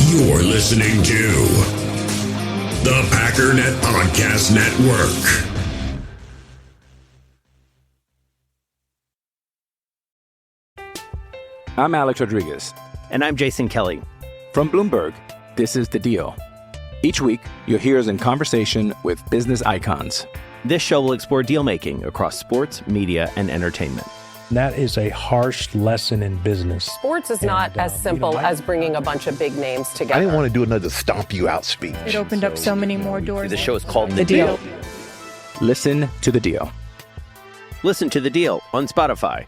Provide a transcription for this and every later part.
You're listening to the Packernet Podcast Network. I'm Alex Rodriguez. And I'm Jason Kelly. From Bloomberg, this is The Deal. Each week, you'll hear us in conversation with business icons. This show will explore deal-making across sports, media, and entertainment. That is a harsh lesson in business. Sports is not as simple as bringing a bunch of big names together. I didn't want to do another stomp you out speech. It opened up so many more doors. The show is called The Deal. Listen to The Deal. Listen to The Deal on Spotify.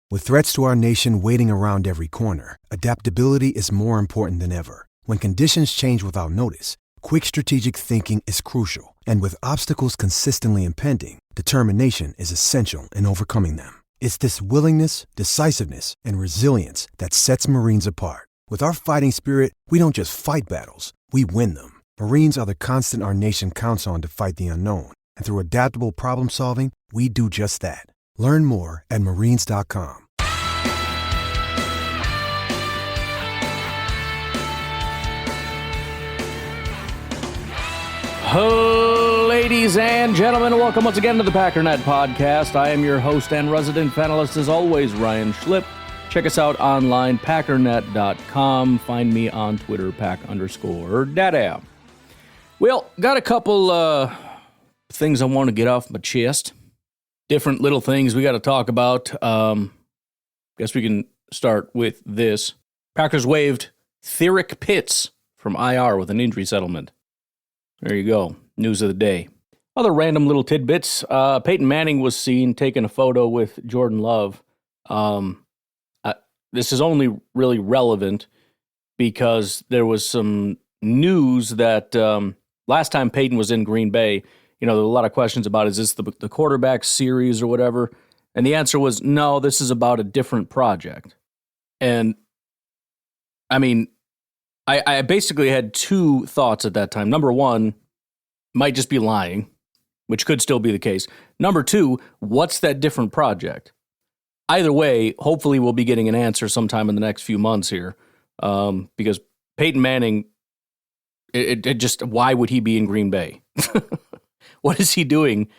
With threats to our nation waiting around every corner, adaptability is more important than ever. When conditions change without notice, quick strategic thinking is crucial. And with obstacles consistently impending, determination is essential in overcoming them. It's this willingness, decisiveness, and resilience that sets Marines apart. With our fighting spirit, we don't just fight battles, we win them. Marines are the constant our nation counts on to fight the unknown. And through adaptable problem solving, we do just that. Learn more at marines.com. Ladies and gentlemen, welcome once again to the Packernet Podcast. I am your host and resident panelist, as always, Ryan Schlip. Check us out online, packernet.com. Find me on Twitter, pack_dada. Well, got a couple things I want to get off my chest. Different little things we got to talk about. Guess we can start with this. Packers waived Therick Pitts from IR with an injury settlement. There you go. News of the day. Other random little tidbits. Peyton Manning was seen taking a photo with Jordan Love. This is only really relevant because there was some news that last time Peyton was in Green Bay, you know, there were a lot of questions about, is this the quarterback series or whatever? And the answer was, no, this is about a different project. And, I mean, I basically had two thoughts at that time. Number one, might just be lying, which could still be the case. Number two, what's that different project? Either way, hopefully we'll be getting an answer sometime in the next few months here, because Peyton Manning, it just, why would he be in Green Bay? What is he doing?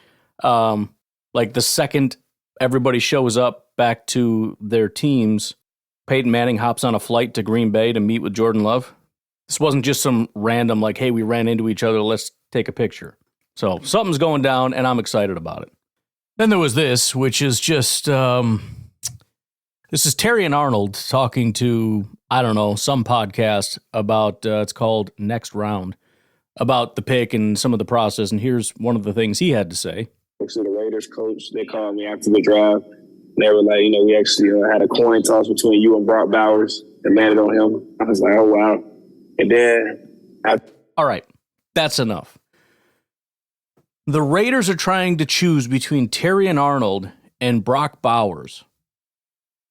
Like the second everybody shows up back to their teams, Peyton Manning hops on a flight to Green Bay to meet with Jordan Love. This wasn't just some random, like, hey, we ran into each other, let's take a picture. So something's going down, and I'm excited about it. Then there was this, which is just, this is Terry and Arnold talking to, I don't know, some podcast about, it's called Next Round, about the pick and some of the process, and here's one of the things he had to say. So the Raiders coach, they called me after the draft. They were like, you know, we actually had a coin toss between you and Brock Bowers and landed on him. I was like, oh, wow. And then all right, that's enough. The Raiders are trying to choose between Terry and Arnold and Brock Bowers.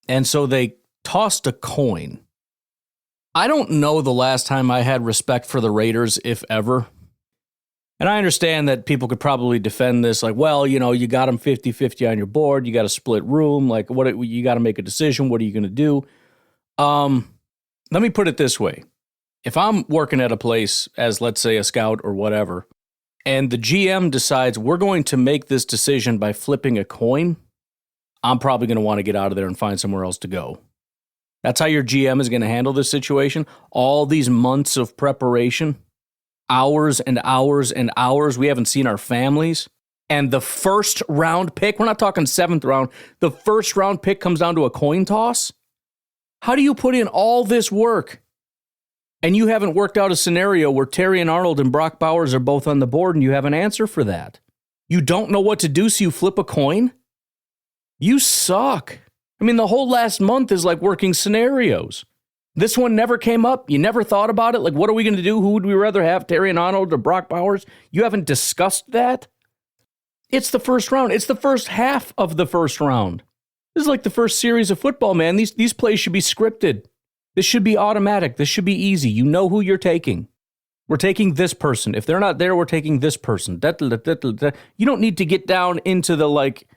And so they tossed a coin. I don't know the last time I had respect for the Raiders, if ever. And I understand that people could probably defend this like, well, you know, you got them 50-50 on your board. You got a split room. Like, what you got to make a decision. What are you going to do? Let me put it this way. If I'm working at a place as, let's say, a scout or whatever, and the GM decides we're going to make this decision by flipping a coin, I'm probably going to want to get out of there and find somewhere else to go. That's how your GM is going to handle this situation. All these months of preparation, hours and hours and hours. We haven't seen our families. And the first round pick, we're not talking seventh round, the first round pick comes down to a coin toss. How do you put in all this work and you haven't worked out a scenario where Terry and Arnold and Brock Bowers are both on the board and you have an answer for that? You don't know what to do, so you flip a coin? You suck. I mean, the whole last month is like working scenarios. This one never came up. You never thought about it. Like, what are we going to do? Who would we rather have, Terry and Arnold or Brock Bowers? You haven't discussed that? It's the first round. It's the first half of the first round. This is like the first series of football, man. These plays should be scripted. This should be automatic. This should be easy. You know who you're taking. We're taking this person. If they're not there, we're taking this person. You don't need to get down into the, like,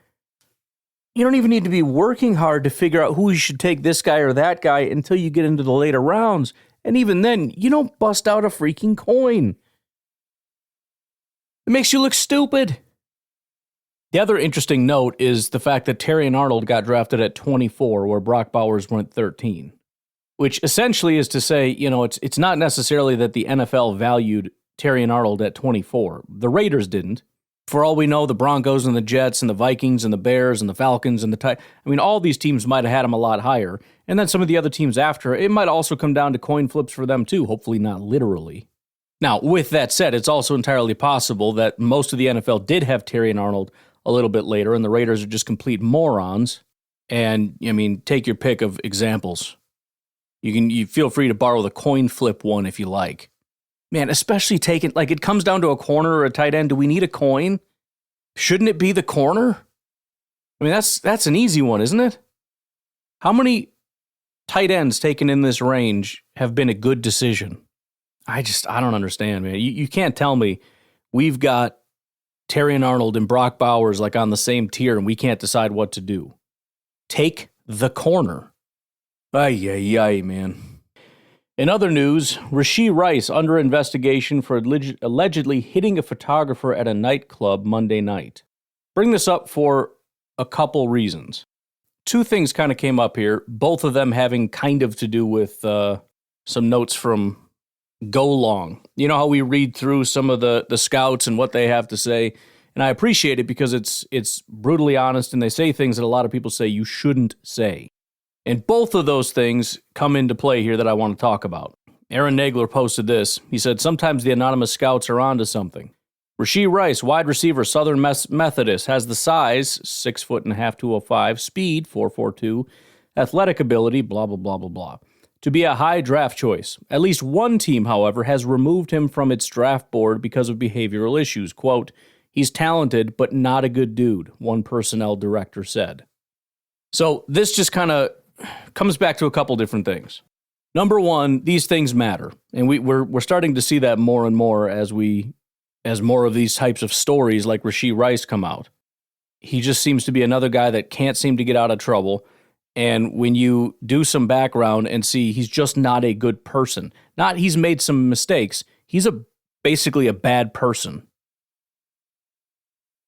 You don't even need to be working hard to figure out who you should take, this guy or that guy, until you get into the later rounds. And even then, you don't bust out a freaking coin. It makes you look stupid. The other interesting note is the fact that Terrion Arnold got drafted at 24, where Brock Bowers went 13, which essentially is to say, it's not necessarily that the NFL valued Terrion Arnold at 24. The Raiders didn't. For all we know, the Broncos and the Jets and the Vikings and the Bears and the Falcons and the Titans, all these teams might have had him a lot higher. And then some of the other teams after, it might also come down to coin flips for them too, hopefully not literally. Now, with that said, it's also entirely possible that most of the NFL did have Terrion Arnold a little bit later, and the Raiders are just complete morons. And, take your pick of examples. You feel free to borrow the coin flip one if you like. Man, especially taking, it comes down to a corner or a tight end. Do we need a coin? Shouldn't it be the corner? That's an easy one, isn't it? How many tight ends taken in this range have been a good decision? I don't understand, man. You can't tell me we've got Terrion Arnold and Brock Bowers on the same tier and we can't decide what to do. Take the corner. Ay, man. In other news, Rashee Rice under investigation for allegedly hitting a photographer at a nightclub Monday night. Bring this up for a couple reasons. Two things kind of came up here, both of them having kind of to do with some notes from Go Long. You know how we read through some of the scouts and what they have to say, and I appreciate it because it's brutally honest and they say things that a lot of people say you shouldn't say. And both of those things come into play here that I want to talk about. Aaron Nagler posted this. He said, sometimes the anonymous scouts are onto something. Rashee Rice, wide receiver, Southern Methodist, has the size, 6'1.5", 205, speed, 4.42, athletic ability, blah, blah, blah, blah, blah, to be a high draft choice. At least one team, however, has removed him from its draft board because of behavioral issues. Quote, he's talented, but not a good dude, one personnel director said. So this just kind of comes back to a couple different things. Number one, these things matter. And we're starting to see that more and more as more of these types of stories like Rashee Rice come out. He just seems to be another guy that can't seem to get out of trouble. And when you do some background and see he's just not a good person, not he's made some mistakes, he's basically a bad person.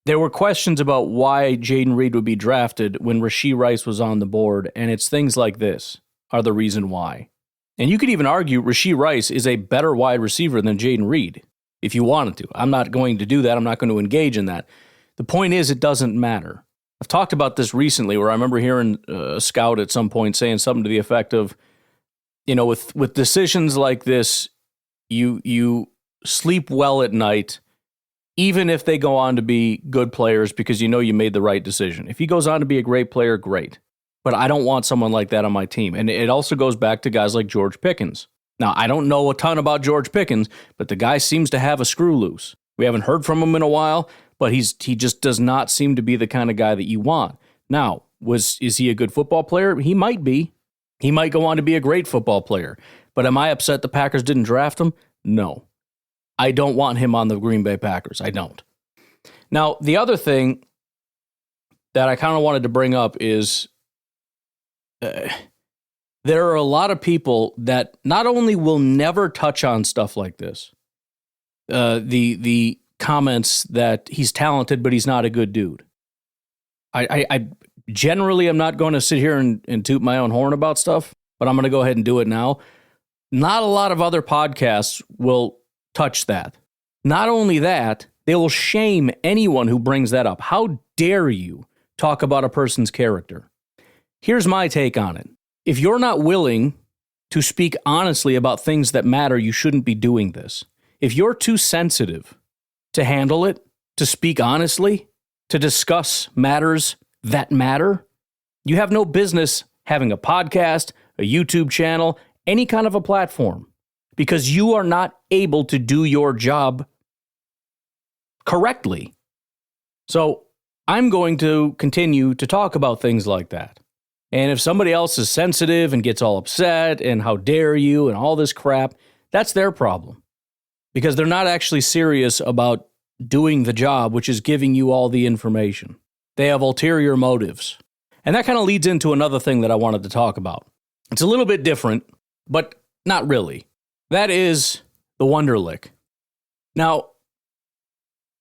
There were questions about why Jayden Reed would be drafted when Rashee Rice was on the board, and it's things like this are the reason why. And you could even argue Rashee Rice is a better wide receiver than Jayden Reed, if you wanted to. I'm not going to do that. I'm not going to engage in that. The point is, it doesn't matter. I've talked about this recently where I remember hearing a scout at some point saying something to the effect of, with decisions like this, you sleep well at night, even if they go on to be good players because you made the right decision. If he goes on to be a great player, great. But I don't want someone like that on my team. And it also goes back to guys like George Pickens. Now, I don't know a ton about George Pickens, but the guy seems to have a screw loose. We haven't heard from him in a while, but he just does not seem to be the kind of guy that you want. Now, is he a good football player? He might be. He might go on to be a great football player. But am I upset the Packers didn't draft him? No. I don't want him on the Green Bay Packers. I don't. Now, the other thing that I kind of wanted to bring up is there are a lot of people that not only will never touch on stuff like this, the comments that he's talented, but he's not a good dude. I generally am not going to sit here and toot my own horn about stuff, but I'm going to go ahead and do it now. Not a lot of other podcasts will touch that. Not only that, they will shame anyone who brings that up. How dare you talk about a person's character? Here's my take on it. If you're not willing to speak honestly about things that matter, you shouldn't be doing this. If you're too sensitive to handle it, to speak honestly, to discuss matters that matter, you have no business having a podcast, a YouTube channel, any kind of a platform, because you are not able to do your job correctly. So I'm going to continue to talk about things like that. And if somebody else is sensitive and gets all upset and how dare you and all this crap, that's their problem. Because they're not actually serious about doing the job, which is giving you all the information. They have ulterior motives. And that kind of leads into another thing that I wanted to talk about. It's a little bit different, but not really. That is the Wonderlic. Now,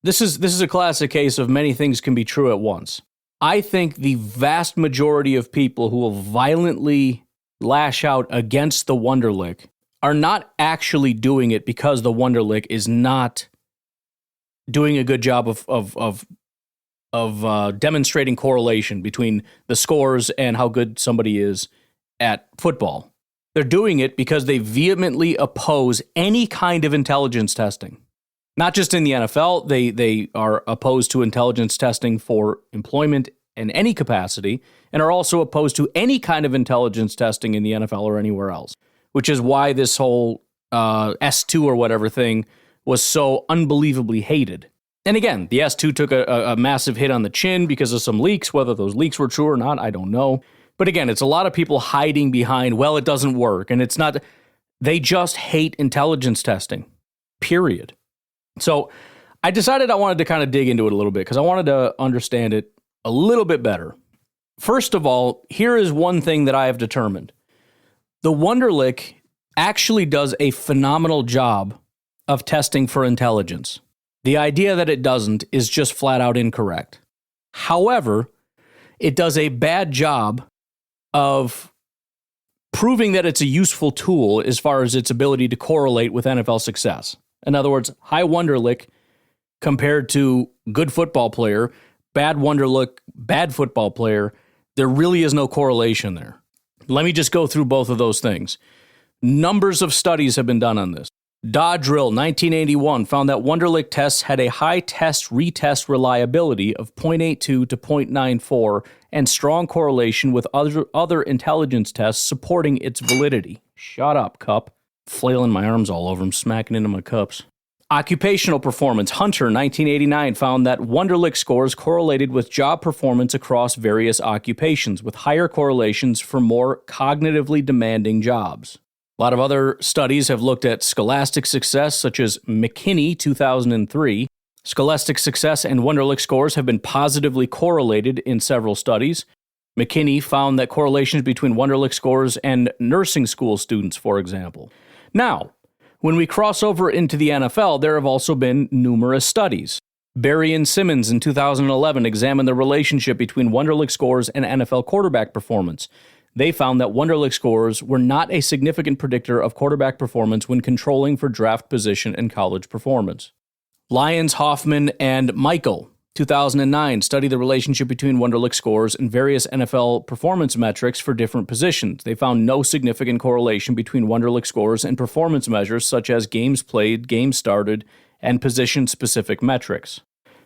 this is a classic case of many things can be true at once. I think the vast majority of people who will violently lash out against the Wonderlic are not actually doing it because the Wonderlic is not doing a good job of demonstrating correlation between the scores and how good somebody is at football. They're doing it because they vehemently oppose any kind of intelligence testing. Not just in the NFL, they are opposed to intelligence testing for employment in any capacity, and are also opposed to any kind of intelligence testing in the NFL or anywhere else, which is why this whole S2 or whatever thing was so unbelievably hated. And again, the S2 took a massive hit on the chin because of some leaks. Whether those leaks were true or not, I don't know. But again, it's a lot of people hiding behind, well, it doesn't work. And it's not, they just hate intelligence testing, period. So I decided I wanted to kind of dig into it a little bit because I wanted to understand it a little bit better. First of all, here is one thing that I have determined. The Wonderlic actually does a phenomenal job of testing for intelligence. The idea that it doesn't is just flat out incorrect. However, it does a bad job of proving that it's a useful tool as far as its ability to correlate with NFL success. In other words, high Wonderlic compared to good football player, bad Wonderlic, bad football player, there really is no correlation there. Let me just go through both of those things. Numbers of studies have been done on this. Drill 1981 found that Wonderlic tests had a high test-retest reliability of 0.82 to 0.94 and strong correlation with other intelligence tests supporting its validity. Shut up, cup. Flailing my arms all over them, smacking into my cups. Occupational performance. Hunter 1989 found that Wonderlic scores correlated with job performance across various occupations, with higher correlations for more cognitively demanding jobs. A lot of other studies have looked at scholastic success, such as McKinney 2003. Scholastic success and Wonderlic scores have been positively correlated in several studies. McKinney found that correlations between Wonderlic scores and nursing school students, for example. Now, when we cross over into the NFL, there have also been numerous studies. Berry and Simmons in 2011 examined the relationship between Wonderlic scores and NFL quarterback performance. They found that Wonderlic scores were not a significant predictor of quarterback performance when controlling for draft position and college performance. Lyons, Hoffman, and Michael, 2009, studied the relationship between Wonderlic scores and various NFL performance metrics for different positions. They found no significant correlation between Wonderlic scores and performance measures such as games played, games started, and position-specific metrics.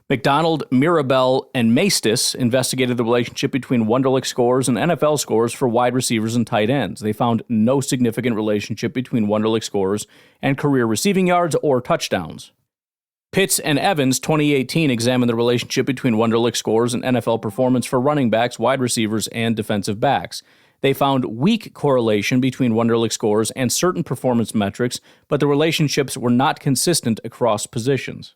McDonald, Mirabel, and Maestas investigated the relationship between Wonderlic scores and NFL scores for wide receivers and tight ends. They found no significant relationship between Wonderlic scores and career receiving yards or touchdowns. Pitts and Evans, 2018, examined the relationship between Wonderlic scores and NFL performance for running backs, wide receivers, and defensive backs. They found weak correlation between Wonderlic scores and certain performance metrics, but the relationships were not consistent across positions.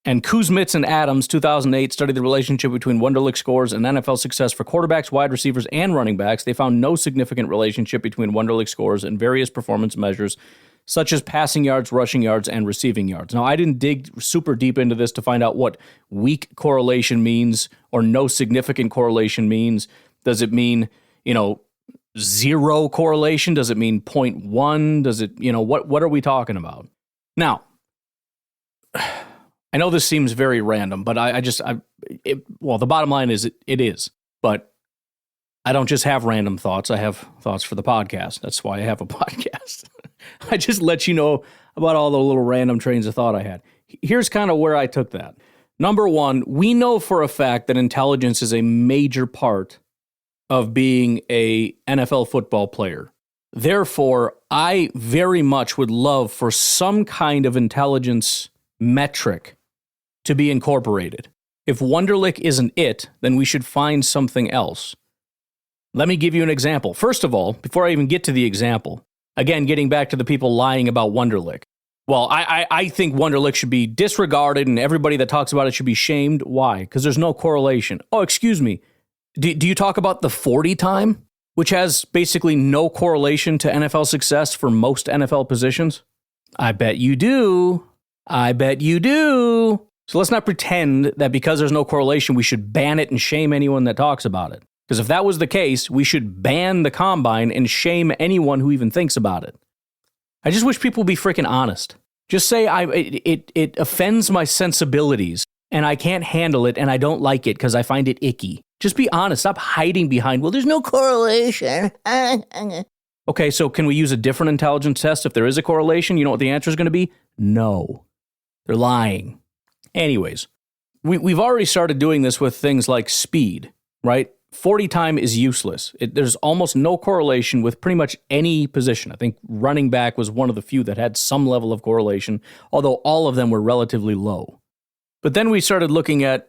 And Kuzmitz and Adams, 2008, studied the relationship between Wonderlic scores and NFL success for quarterbacks, wide receivers, and running backs. They found no significant relationship between Wonderlic scores and various performance measures, such as passing yards, rushing yards, and receiving yards. Now, I didn't dig super deep into this to find out what weak correlation means or no significant correlation means. Does it mean, zero correlation? Does it mean 0.1? Does it, what are we talking about? Now, I know this seems very random, but the bottom line is it is. But I don't just have random thoughts. I have thoughts for the podcast. That's why I have a podcast. I just let you know about all the little random trains of thought I had. Here's kind of where I took that. Number one, we know for a fact that intelligence is a major part of being a NFL football player. Therefore, I very much would love for some kind of intelligence metric to be incorporated. If Wonderlic isn't it, then we should find something else. Let me give you an example. First of all, before I even get to the example, again, getting back to the people lying about Wonderlic. Well, I think Wonderlic should be disregarded and everybody that talks about it should be shamed. Why? Because there's no correlation. Oh, excuse me. Do you talk about the 40 time, which has basically no correlation to NFL success for most NFL positions? I bet you do. I bet you do. So let's not pretend that because there's no correlation, we should ban it and shame anyone that talks about it. Because if that was the case, we should ban the combine and shame anyone who even thinks about it. I just wish people would be freaking honest. Just say it offends my sensibilities and I can't handle it and I don't like it because I find it icky. Just be honest. Stop hiding behind, well, there's no correlation. Okay, so can we use a different intelligence test if there is a correlation? You know what the answer is going to be? No. They're lying. Anyways, we've already started doing this with things like speed, right? 40 time is useless. There's almost no correlation with pretty much any position. I think running back was one of the few that had some level of correlation, although all of them were relatively low. But then we started looking at,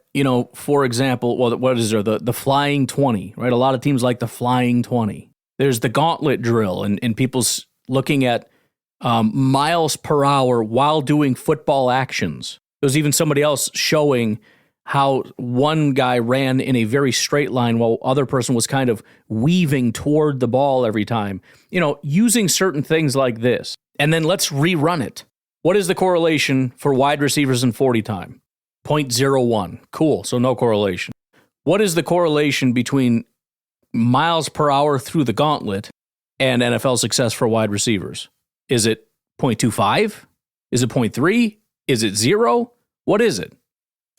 for example, well, what is there? The flying 20, right? A lot of teams like the flying 20. There's the gauntlet drill and people's looking at miles per hour while doing football actions. There was even somebody else showing how one guy ran in a very straight line while other person was kind of weaving toward the ball every time. Using certain things like this. And then let's rerun it. What is the correlation for wide receivers in 40 time? 0.01. Cool, so no correlation. What is the correlation between miles per hour through the gauntlet and NFL success for wide receivers? Is it 0.25? Is it 0.3? Is it 0? What is it?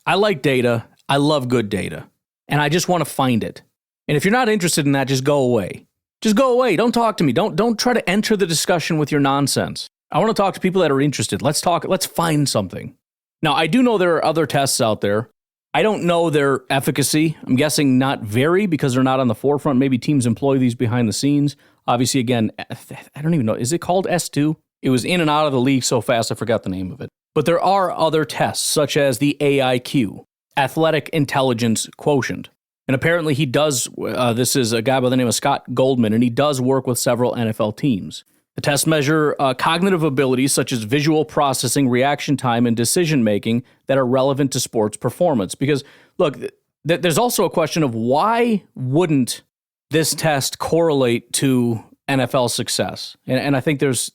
I like data. I love good data. And I just want to find it. And if you're not interested in that, just go away. Just go away. Don't talk to me. Don't try to enter the discussion with your nonsense. I want to talk to people that are interested. Let's talk. Let's find something. Now, I do know there are other tests out there. I don't know their efficacy. I'm guessing not very because they're not on the forefront. Maybe teams employ these behind the scenes. Obviously, again, I don't even know. Is it called S2? It was in and out of the league so fast I forgot the name of it. But there are other tests, such as the AIQ, Athletic Intelligence Quotient. And apparently he does, this is a guy by the name of Scott Goldman, and he does work with several NFL teams. The tests measure cognitive abilities such as visual processing, reaction time, and decision-making that are relevant to sports performance. Because, look, there's also a question of why wouldn't this test correlate to NFL success? And I think there's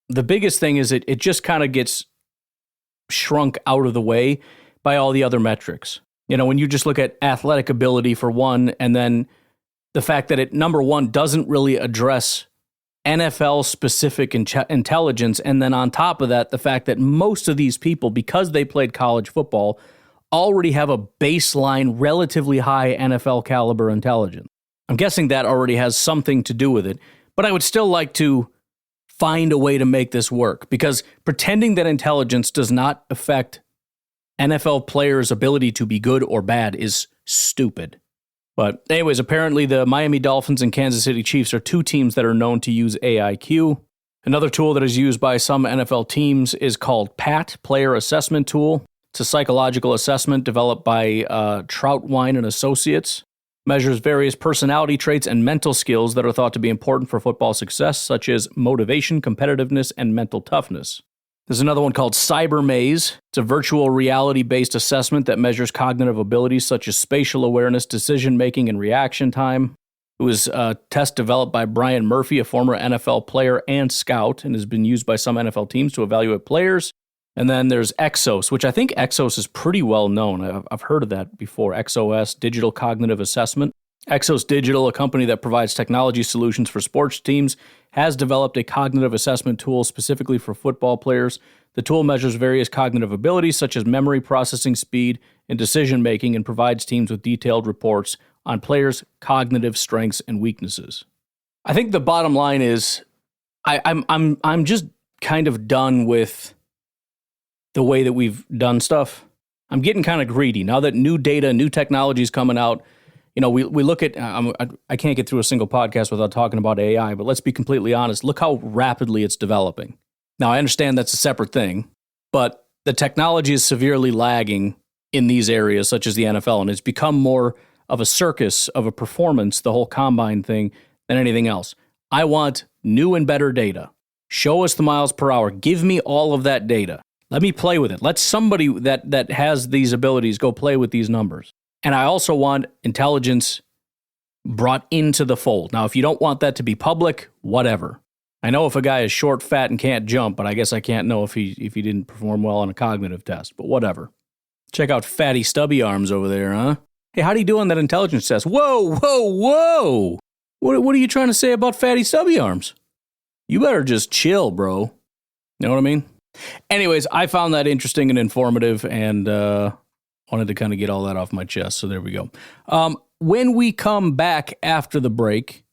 the biggest thing is it just kind of gets shrunk out of the way by all the other metrics. When you just look at athletic ability for one, and then the fact that it, number one, doesn't really address NFL-specific intelligence, and then on top of that, the fact that most of these people, because they played college football, already have a baseline, relatively high NFL caliber intelligence. I'm guessing that already has something to do with it, but I would still like to find a way to make this work, because pretending that intelligence does not affect NFL players' ability to be good or bad is stupid. But anyways, apparently the Miami Dolphins and Kansas City Chiefs are two teams that are known to use AIQ. Another tool that is used by some NFL teams is called PAT, Player Assessment Tool. It's a psychological assessment developed by Troutwine and Associates. Measures various personality traits and mental skills that are thought to be important for football success, such as motivation, competitiveness, and mental toughness. There's another one called Cyber Maze. It's a virtual reality-based assessment that measures cognitive abilities such as spatial awareness, decision-making, and reaction time. It was a test developed by Brian Murphy, a former NFL player and scout, and has been used by some NFL teams to evaluate players. And then there's Exos, which I think Exos is pretty well known. I've heard of that before. XOS, Digital Cognitive Assessment. Exos Digital, a company that provides technology solutions for sports teams, has developed a cognitive assessment tool specifically for football players. The tool measures various cognitive abilities such as memory, processing speed, and decision-making, and provides teams with detailed reports on players' cognitive strengths and weaknesses. I think the bottom line is I'm just kind of done with the way that we've done stuff. I'm getting kind of greedy now that new data, new technology is coming out. We look at, I can't get through a single podcast without talking about AI, but let's be completely honest. Look how rapidly it's developing. Now, I understand that's a separate thing, but the technology is severely lagging in these areas, such as the NFL, and it's become more of a circus of a performance, the whole combine thing, than anything else. I want new and better data. Show us the miles per hour. Give me all of that data. Let me play with it. Let somebody that has these abilities go play with these numbers. And I also want intelligence brought into the fold. Now, if you don't want that to be public, whatever. I know if a guy is short, fat, and can't jump, but I guess I can't know if he didn't perform well on a cognitive test, but whatever. Check out fatty stubby arms over there, huh? Hey, how'd he do on that intelligence test? Whoa! What are you trying to say about fatty stubby arms? You better just chill, bro. You know what I mean? Anyways, I found that interesting and informative, and wanted to kind of get all that off my chest, so there we go. When we come back after the break,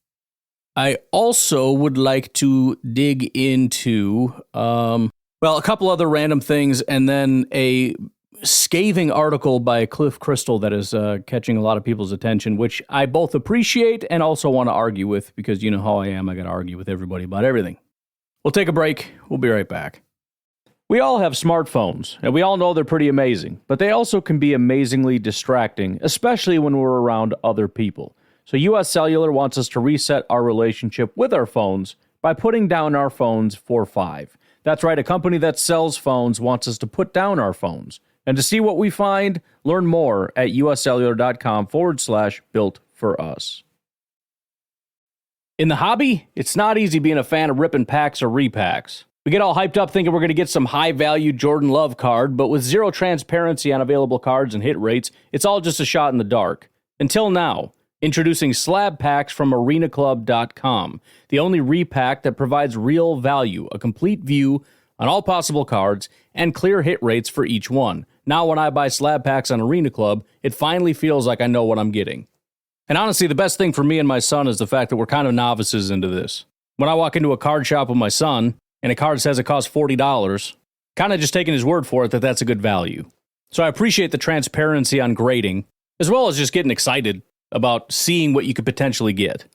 I also would like to dig into, a couple other random things, and then a scathing article by Cliff Crystal that is catching a lot of people's attention, which I both appreciate and also want to argue with, because you know how I am. I got to argue with everybody about everything. We'll take a break. We'll be right back. We all have smartphones, and we all know they're pretty amazing, but they also can be amazingly distracting, especially when we're around other people. So US Cellular wants us to reset our relationship with our phones by putting down our phones for $5. That's right, a company that sells phones wants us to put down our phones. And to see what we find, learn more at uscellular.com/built for us. In the hobby, it's not easy being a fan of ripping packs or repacks. We get all hyped up thinking we're going to get some high-value Jordan Love card, but with zero transparency on available cards and hit rates, it's all just a shot in the dark. Until now, introducing slab packs from arenaclub.com, the only repack that provides real value, a complete view on all possible cards, and clear hit rates for each one. Now when I buy slab packs on Arena Club, it finally feels like I know what I'm getting. And honestly, the best thing for me and my son is the fact that we're kind of novices into this. When I walk into a card shop with my son, and a card says it costs $40, kind of just taking his word for it that that's a good value. So I appreciate the transparency on grading, as well as just getting excited about seeing what you could potentially get.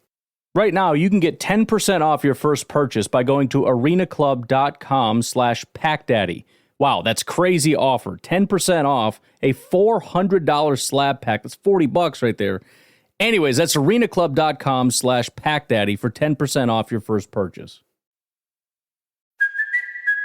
Right now, you can get 10% off your first purchase by going to arenaclub.com/packdaddy. Wow, that's crazy offer. 10% off a $400 slab pack. That's $40 right there. Anyways, that's arenaclub.com/packdaddy for 10% off your first purchase.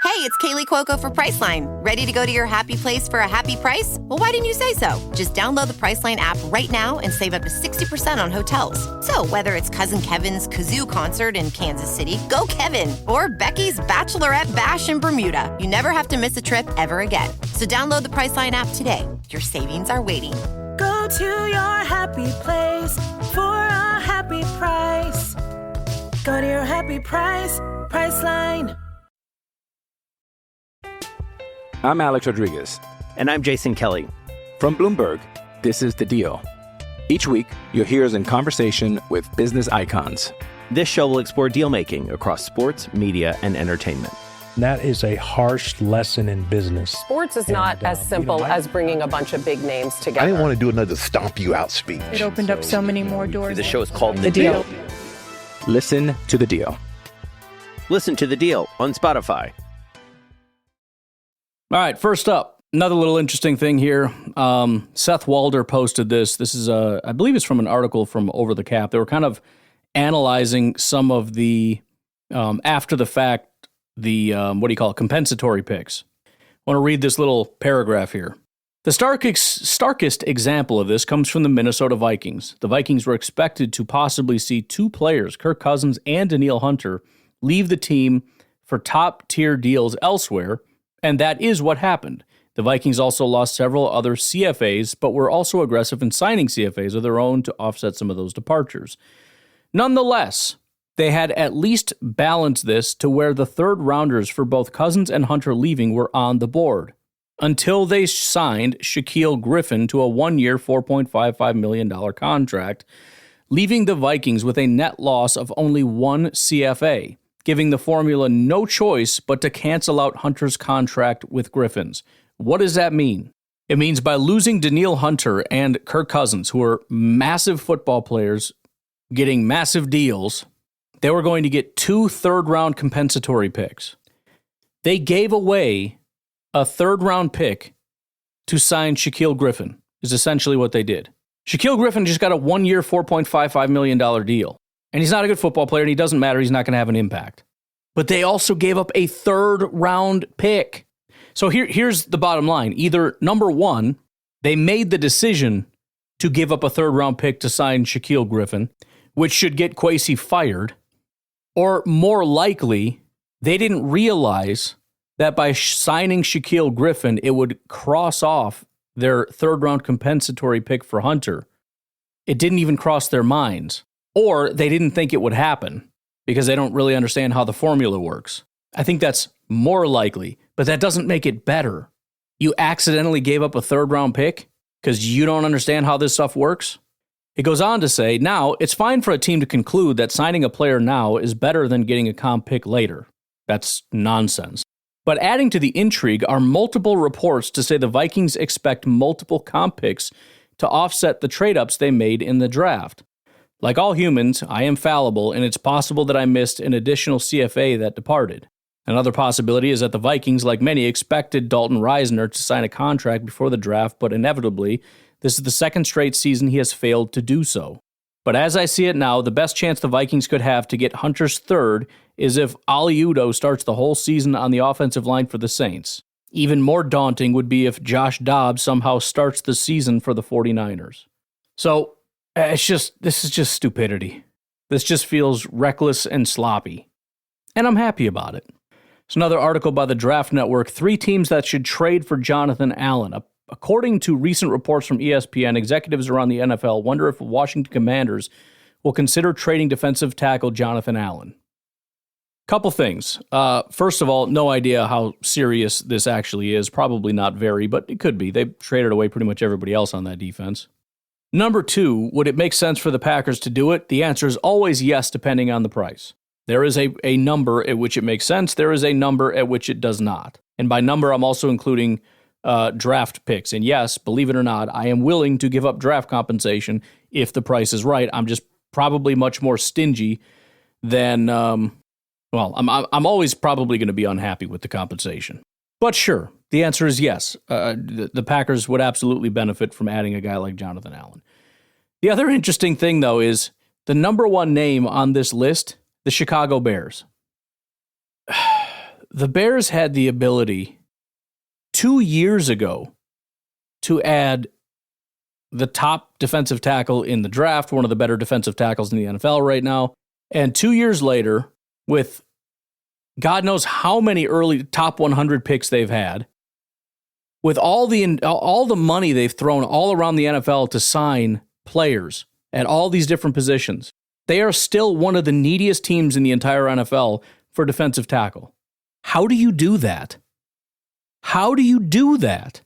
Hey, it's Kaylee Cuoco for Priceline. Ready to go to your happy place for a happy price? Well, why didn't you say so? Just download the Priceline app right now and save up to 60% on hotels. So whether it's Cousin Kevin's Kazoo Concert in Kansas City, go Kevin, or Becky's Bachelorette Bash in Bermuda, you never have to miss a trip ever again. So download the Priceline app today. Your savings are waiting. Go to your happy place for a happy price. Go to your happy price, Priceline. I'm Alex Rodriguez. And I'm Jason Kelly. From Bloomberg, this is The Deal. Each week, you'll hear us in conversation with business icons. This show will explore deal-making across sports, media, and entertainment. That is a harsh lesson in business. Sports is not as simple as bringing a bunch of big names together. I didn't want to do another stomp you out speech. It opened up so many more doors. The show is called The Deal. Listen to The Deal. Listen to The Deal on Spotify. All right, first up, another little interesting thing here. Seth Walder posted this. This is, I believe it's from an article from Over the Cap. They were kind of analyzing some of the, after the fact, the, compensatory picks. I want to read this little paragraph here. The starkest example of this comes from the Minnesota Vikings. The Vikings were expected to possibly see two players, Kirk Cousins and Danielle Hunter, leave the team for top-tier deals elsewhere, and that is what happened. The Vikings also lost several other CFAs, but were also aggressive in signing CFAs of their own to offset some of those departures. Nonetheless, they had at least balanced this to where the third rounders for both Cousins and Hunter leaving were on the board, until they signed Shaquille Griffin to a 1-year, $4.55 million contract, leaving the Vikings with a net loss of only one CFA, giving the formula no choice but to cancel out Hunter's contract with Griffin's. What does that mean? It means by losing Danielle Hunter and Kirk Cousins, who are massive football players, getting massive deals, they were going to get 2 third-round compensatory picks. They gave away a third-round pick to sign Shaquille Griffin, is essentially what they did. Shaquille Griffin just got a 1-year, $4.55 million deal. And he's not a good football player, and he doesn't matter. He's not going to have an impact. But they also gave up a third-round pick. So here's the bottom line. Either, number one, they made the decision to give up a third-round pick to sign Shaquille Griffin, which should get Kwesi fired. Or more likely, they didn't realize that by signing Shaquille Griffin, it would cross off their third-round compensatory pick for Hunter. It didn't even cross their minds. Or they didn't think it would happen because they don't really understand how the formula works. I think that's more likely, but that doesn't make it better. You accidentally gave up a third-round pick because you don't understand how this stuff works? It goes on to say, now, it's fine for a team to conclude that signing a player now is better than getting a comp pick later. That's nonsense. But adding to the intrigue are multiple reports to say the Vikings expect multiple comp picks to offset the trade-ups they made in the draft. Like all humans, I am fallible, and it's possible that I missed an additional CFA that departed. Another possibility is that the Vikings, like many, expected Dalton Risner to sign a contract before the draft, but inevitably, this is the second straight season he has failed to do so. But as I see it now, the best chance the Vikings could have to get Hunter's third is if Ali Udoh starts the whole season on the offensive line for the Saints. Even more daunting would be if Josh Dobbs somehow starts the season for the 49ers. So, this is just stupidity. This just feels reckless and sloppy. And I'm happy about it. It's another article by the Draft Network, 3 teams that should trade for Jonathan Allen. According to recent reports from ESPN, executives around the NFL wonder if Washington Commanders will consider trading defensive tackle Jonathan Allen. Couple things. First of all, no idea how serious this actually is. Probably not very, but it could be. They traded away pretty much everybody else on that defense. Number 2, would it make sense for the Packers to do it? The answer is always yes, depending on the price. There is a number at which it makes sense. There is a number at which it does not. And by number, I'm also including draft picks. And yes, believe it or not, I am willing to give up draft compensation if the price is right. I'm just probably much more stingy than, I'm always probably going to be unhappy with the compensation. But sure, the answer is yes. The Packers would absolutely benefit from adding a guy like Jonathan Allen. The other interesting thing, though, is the number 1 name on this list, the Chicago Bears. The Bears had the ability 2 years ago to add the top defensive tackle in the draft, one of the better defensive tackles in the NFL right now. And 2 years later, with God knows how many early top 100 picks they've had, with all the money they've thrown all around the NFL to sign players at all these different positions, they are still one of the neediest teams in the entire NFL for defensive tackle. How do you do that? How do you do that?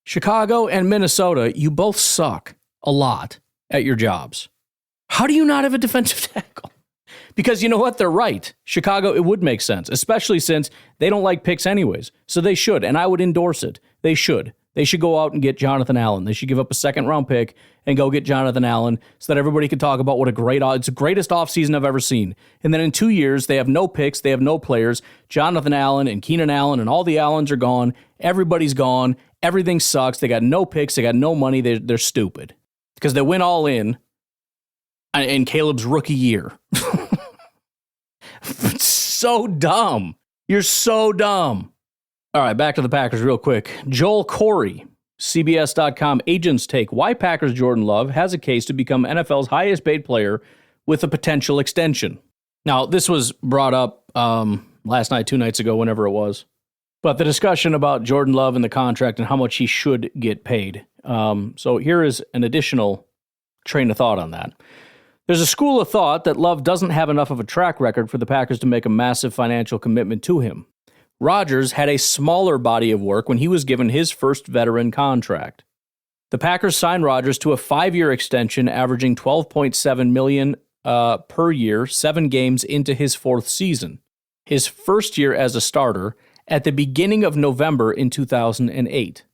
Chicago and Minnesota, you both suck a lot at your jobs. How do you not have a defensive tackle? Because you know what? They're right. Chicago, it would make sense, especially since they don't like picks anyways. So they should, and I would endorse it. They should. They should go out and get Jonathan Allen. They should give up a second-round pick and go get Jonathan Allen so that everybody can talk about what it's the greatest offseason I've ever seen. And then in 2 years, they have no picks, they have no players. Jonathan Allen and Keenan Allen and all the Allens are gone. Everybody's gone. Everything sucks. They got no picks. They got no money. They're stupid because they went all in Caleb's rookie year. So dumb. You're so dumb. All right, back to the Packers real quick. Joel Corey, CBS.com Agents Take. Why Packers Jordan Love has a case to become NFL's highest paid player with a potential extension. Now, this was brought up last night, 2 nights ago, whenever it was. But the discussion about Jordan Love and the contract and how much he should get paid. So here is an additional train of thought on that. There's a school of thought that Love doesn't have enough of a track record for the Packers to make a massive financial commitment to him. Rodgers had a smaller body of work when he was given his first veteran contract. The Packers signed Rodgers to a 5-year extension averaging $12.7 million per year, 7 games into his 4th season. His first year as a starter at the beginning of November in 2008.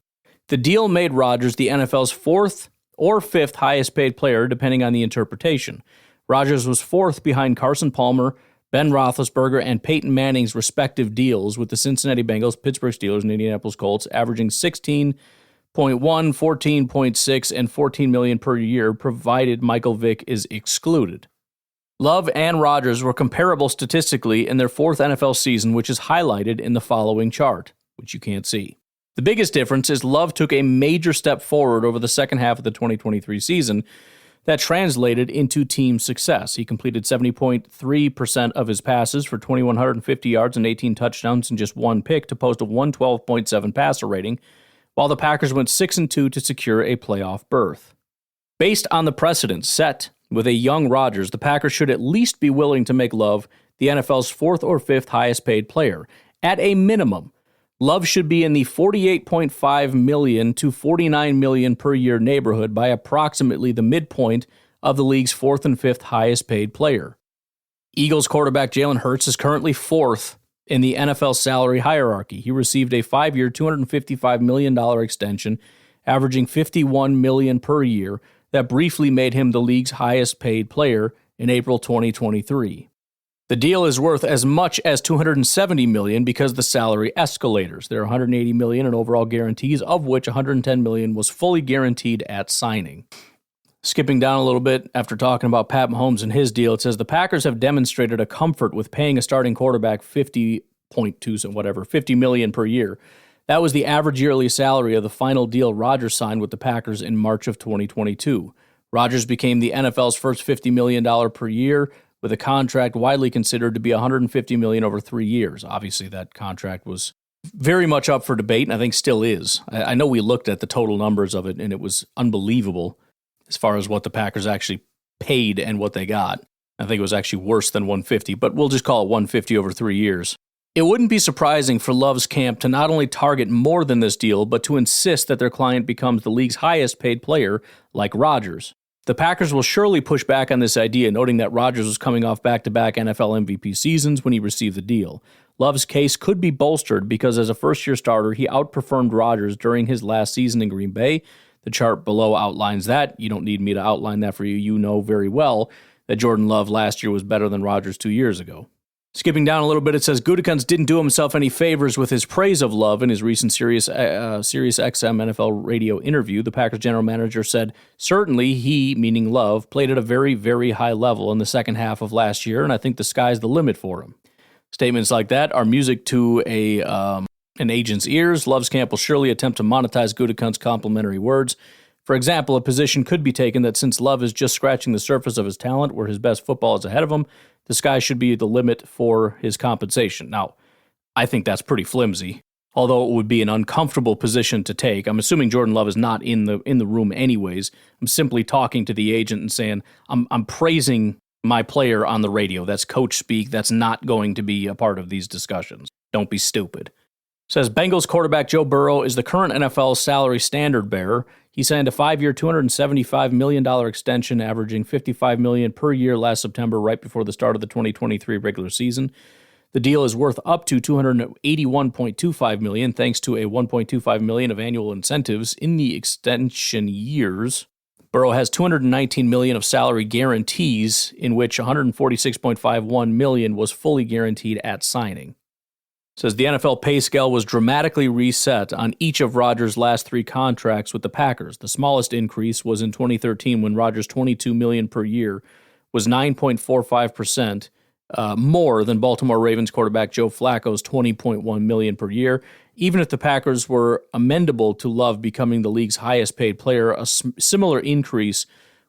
The deal made Rodgers the NFL's 4th or 5th highest paid player, depending on the interpretation. Rodgers was 4th behind Carson Palmer, Ben Roethlisberger, and Peyton Manning's respective deals with the Cincinnati Bengals, Pittsburgh Steelers, and Indianapolis Colts, averaging 16.1, 14.6, and $14 million per year, provided Michael Vick is excluded. Love and Rodgers were comparable statistically in their 4th NFL season, which is highlighted in the following chart, which you can't see. The biggest difference is Love took a major step forward over the second half of the 2023 season that translated into team success. He completed 70.3% of his passes for 2,150 yards and 18 touchdowns and just one pick to post a 112.7 passer rating, while the Packers went 6-2 to secure a playoff berth. Based on the precedent set with a young Rodgers, the Packers should at least be willing to make Love the NFL's fourth or fifth highest paid player. At a minimum, Love should be in the $48.5 million to $49 million per year neighborhood by approximately the midpoint of the league's fourth and fifth highest paid player. Eagles quarterback Jalen Hurts is currently fourth in the NFL salary hierarchy. He received a 5-year, $255 million extension, averaging $51 million per year, that briefly made him the league's highest paid player in April 2023. The deal is worth as much as $270 million because the salary escalators. There are $180 million in overall guarantees, of which $110 million was fully guaranteed at signing. Skipping down a little bit after talking about Pat Mahomes and his deal, it says the Packers have demonstrated a comfort with paying a starting quarterback $50 million per year. That was the average yearly salary of the final deal Rodgers signed with the Packers in March of 2022. Rodgers became the NFL's first $50 million per year, with a contract widely considered to be $150 million over 3 years. Obviously, that contract was very much up for debate, and I think still is. I know we looked at the total numbers of it, and it was unbelievable as far as what the Packers actually paid and what they got. I think it was actually worse than $150, but we'll just call it $150 over 3 years. It wouldn't be surprising for Love's camp to not only target more than this deal, but to insist that their client becomes the league's highest paid player, like Rodgers. The Packers will surely push back on this idea, noting that Rodgers was coming off back-to-back NFL MVP seasons when he received the deal. Love's case could be bolstered because as a first-year starter, he outperformed Rodgers during his last season in Green Bay. The chart below outlines that. You don't need me to outline that for you. You know very well that Jordan Love last year was better than Rodgers 2 years ago. Skipping down a little bit, it says Gutekunst didn't do himself any favors with his praise of Love in his recent Sirius XM NFL radio interview. The Packers general manager said, certainly he, meaning Love, played at a very, very high level in the second half of last year, and I think the sky's the limit for him. Statements like that are music to an agent's ears. Love's camp will surely attempt to monetize Gutekunst's complimentary words. For example, a position could be taken that since Love is just scratching the surface of his talent where his best football is ahead of him, the sky should be the limit for his compensation. Now, I think that's pretty flimsy, although it would be an uncomfortable position to take. I'm assuming Jordan Love is not in the room anyways. I'm simply talking to the agent and saying, I'm praising my player on the radio. That's coach speak. That's not going to be a part of these discussions. Don't be stupid. Says Bengals quarterback Joe Burrow is the current NFL salary standard bearer. He signed a 5-year, $275 million extension, averaging $55 million per year last September, right before the start of the 2023 regular season. The deal is worth up to $281.25 million, thanks to a $1.25 million of annual incentives in the extension years. Burrow has $219 million of salary guarantees, in which $146.51 million was fully guaranteed at signing. Says the NFL pay scale was dramatically reset on each of Rodgers' last 3 contracts with the Packers. The smallest increase was in 2013 when Rodgers' $22 million per year was 9.45% more than Baltimore Ravens quarterback Joe Flacco's $20.1 million per year. Even if the Packers were amendable to Love becoming the league's highest paid player, a similar increase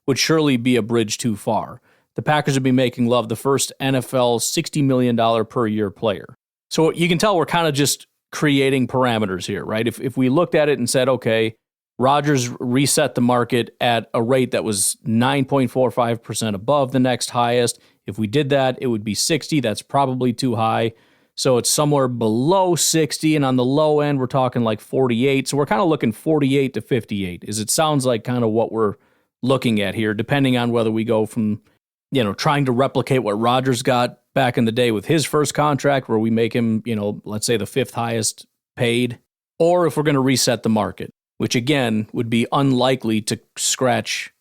would surely be a bridge too far. The Packers would be making Love the first NFL $60 million per year player. So you can tell we're kind of just creating parameters here, right? If we looked at it and said, okay, Rodgers reset the market at a rate that was 9.45% above the next highest. If we did that, it would be 60. That's probably too high. So it's somewhere below 60, and on the low end, we're talking like 48. So we're kind of looking 48 to 58, as it sounds like kind of what we're looking at here, depending on whether we go from, trying to replicate what Rodgers got back in the day with his first contract, where we make him, let's say the 5th highest paid, or if we're going to reset the market, which again would be unlikely to scratch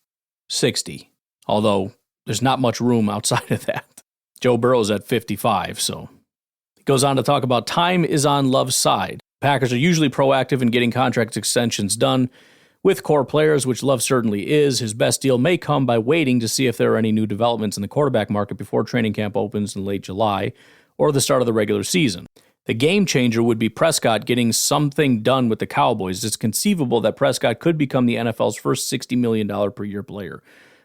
60, although there's not much room outside of that. Joe Burrow's at 55, so. He goes on to talk about time is on Love's side. Packers are usually proactive in getting contract extensions done with core players, which Love certainly is. His best deal may come by waiting to see if there are any new developments in the quarterback market before training camp opens in late July or the start of the regular season. The game changer would be Prescott getting something done with the Cowboys. It's conceivable that Prescott could become the NFL's first $60 million per year player.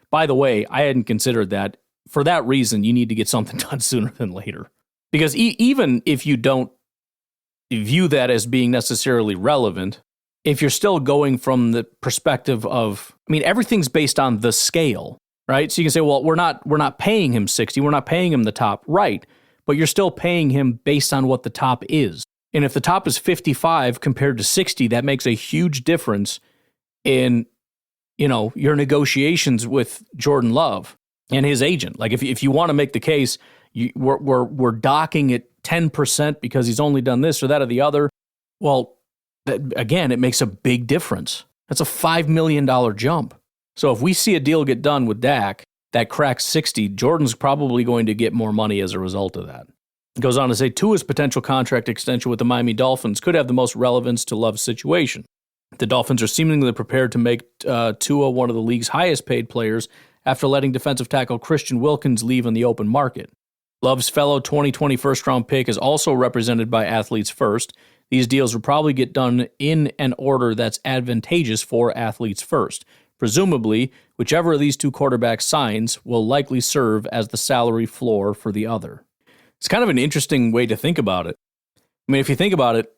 By the way, I hadn't considered that. For that reason, you need to get something done sooner than later. Because even if you don't view that as being necessarily relevant, if you're still going from the perspective of, everything's based on the scale, right? So you can say, well, we're not paying him 60, we're not paying him the top, right? But you're still paying him based on what the top is. And if the top is 55 compared to 60, that makes a huge difference in, your negotiations with Jordan Love and his agent. Like if you want to make the case, we're docking at 10% because he's only done this or that or the other. Well, again, it makes a big difference. That's a $5 million jump. So if we see a deal get done with Dak that cracks 60, Jordan's probably going to get more money as a result of that. It goes on to say Tua's potential contract extension with the Miami Dolphins could have the most relevance to Love's situation. The Dolphins are seemingly prepared to make Tua one of the league's highest paid players after letting defensive tackle Christian Wilkins leave on the open market. Love's fellow 2020 first-round pick is also represented by Athletes First. These deals will probably get done in an order that's advantageous for Athletes First. Presumably, whichever of these two quarterbacks signs will likely serve as the salary floor for the other. It's kind of an interesting way to think about it. If you think about it,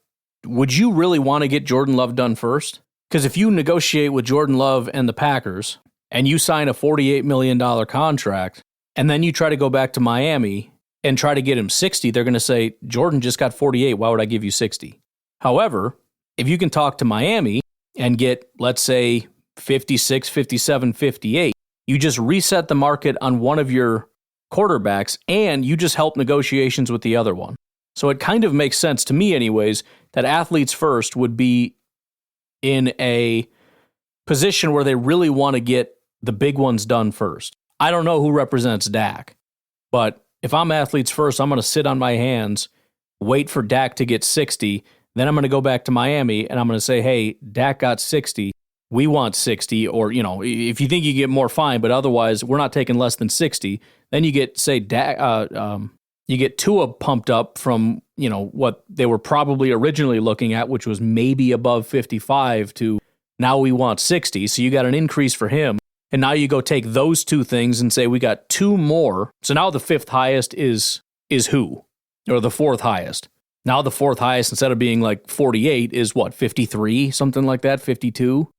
would you really want to get Jordan Love done first? Because if you negotiate with Jordan Love and the Packers, and you sign a $48 million contract, and then you try to go back to Miami and try to get him 60, they're going to say, Jordan just got 48, why would I give you 60? However, if you can talk to Miami and get, let's say, 56, 57, 58, you just reset the market on one of your quarterbacks, and you just help negotiations with the other one. So it kind of makes sense to me anyways that Athletes First would be in a position where they really want to get the big ones done first. I don't know who represents Dak, but if I'm Athletes First, I'm going to sit on my hands, wait for Dak to get 60, then I'm going to go back to Miami and I'm going to say, hey, Dak got 60, we want 60, or, if you think you get more, fine, but otherwise we're not taking less than 60. Then you get, say, you get Tua pumped up from, what they were probably originally looking at, which was maybe above 55, to now we want 60. So you got an increase for him. And now you go take those two things and say, we got two more. So now the fifth highest is who? Or the fourth highest. Now the fourth highest, instead of being like 48, is what, 53? Something like that, 52?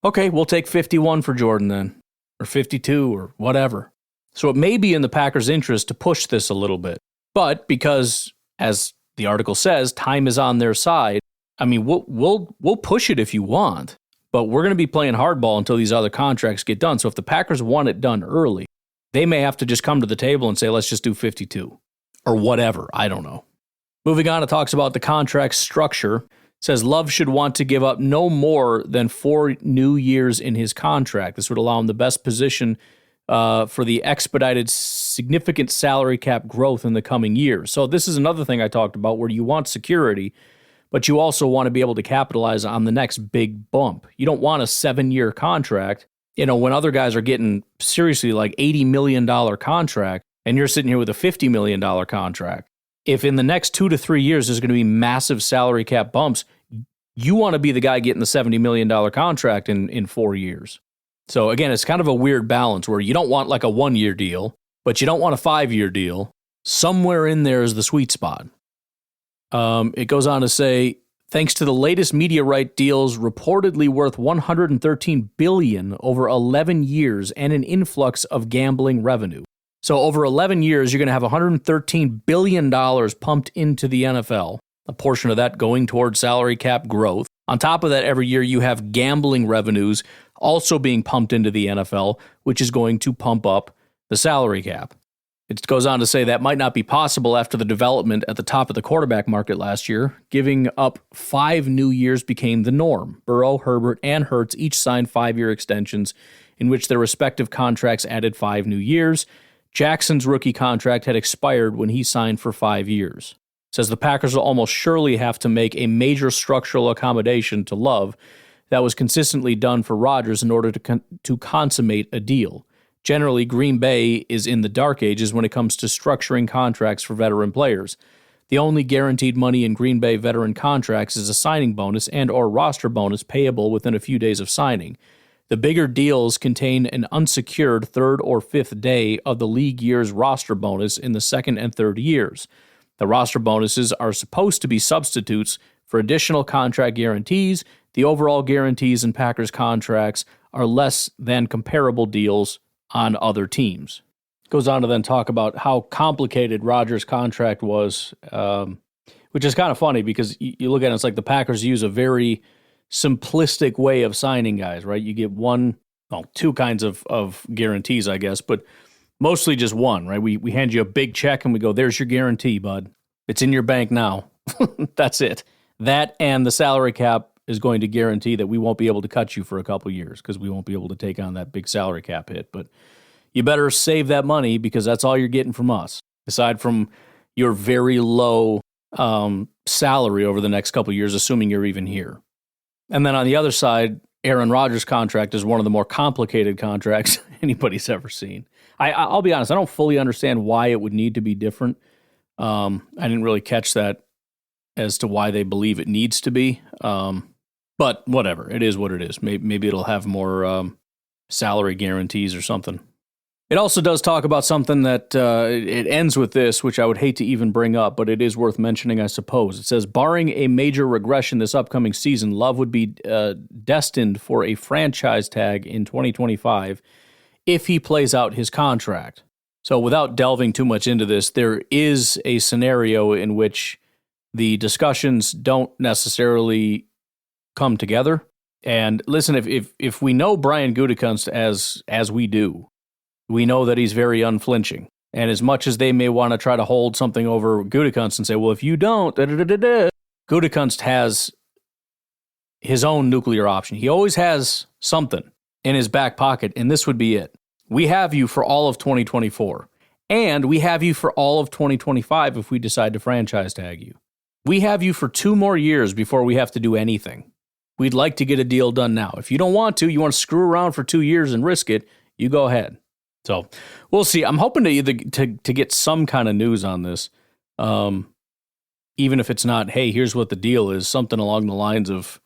Okay, we'll take 51 for Jordan then. Or 52 or whatever. So it may be in the Packers' interest to push this a little bit. But because, as the article says, time is on their side, we'll push it if you want. But we're going to be playing hardball until these other contracts get done. So if the Packers want it done early, they may have to just come to the table and say, let's just do 52 or whatever. I don't know. Moving on, it talks about the contract structure. It says Love should want to give up no more than 4 new years in his contract. This would allow him the best position for the expedited significant salary cap growth in the coming years. So this is another thing I talked about where you want security, but you also want to be able to capitalize on the next big bump. You don't want a 7-year contract, when other guys are getting seriously like $80 million contract and you're sitting here with a $50 million contract. If in the next 2 to 3 years there's going to be massive salary cap bumps, you want to be the guy getting the $70 million contract in 4 years. So again, it's kind of a weird balance where you don't want like a 1-year deal, but you don't want a 5-year deal. Somewhere in there is the sweet spot. It goes on to say, thanks to the latest media right deals reportedly worth $113 billion over 11 years and an influx of gambling revenue. So over 11 years, you're going to have $113 billion pumped into the NFL, a portion of that going towards salary cap growth. On top of that, every year you have gambling revenues also being pumped into the NFL, which is going to pump up the salary cap. It goes on to say that might not be possible after the development at the top of the quarterback market last year. Giving up 5 new years became the norm. Burrow, Herbert, and Hurts each signed 5-year extensions in which their respective contracts added 5 new years. Jackson's rookie contract had expired when he signed for 5 years. It says the Packers will almost surely have to make a major structural accommodation to Love that was consistently done for Rodgers in order to consummate a deal. Generally, Green Bay is in the dark ages when it comes to structuring contracts for veteran players. The only guaranteed money in Green Bay veteran contracts is a signing bonus and or roster bonus payable within a few days of signing. The bigger deals contain an unsecured third or fifth day of the league year's roster bonus in the second and third years. The roster bonuses are supposed to be substitutes for additional contract guarantees. The overall guarantees in Packers contracts are less than comparable deals on other teams. Goes on to then talk about how complicated Rodgers' contract was, which is kind of funny because you look at it, it's like the Packers use a very simplistic way of signing guys, right? You get two kinds of guarantees, I guess, but mostly just one, right? We hand you a big check and we go, there's your guarantee, bud. It's in your bank now. That's it. That and the salary cap is going to guarantee that we won't be able to cut you for a couple years because we won't be able to take on that big salary cap hit. But you better save that money because that's all you're getting from us, aside from your very low salary over the next couple years, assuming you're even here. And then on the other side, Aaron Rodgers' contract is one of the more complicated contracts anybody's ever seen. I'll be honest, I don't fully understand why it would need to be different. I didn't really catch that as to why they believe it needs to be. But whatever, it is what it is. Maybe it'll have more salary guarantees or something. It also does talk about something that it ends with this, which I would hate to even bring up, but it is worth mentioning, I suppose. It says, barring a major regression this upcoming season, Love would be destined for a franchise tag in 2025 if he plays out his contract. So without delving too much into this, there is a scenario in which the discussions don't necessarily come together. And listen, if we know Brian Gutekunst as we do, we know that he's very unflinching. And as much as they may want to try to hold something over Gutekunst and say, well, if you don't, Gutekunst has his own nuclear option. He always has something in his back pocket, and this would be it. We have you for all of 2024, and we have you for all of 2025 if we decide to franchise tag you. We have you for 2 more years before we have to do anything. We'd like to get a deal done now. If you don't want to, you want to screw around for 2 years and risk it, you go ahead. So we'll see. I'm hoping to get some kind of news on this, even if it's not, hey, here's what the deal is, something along the lines of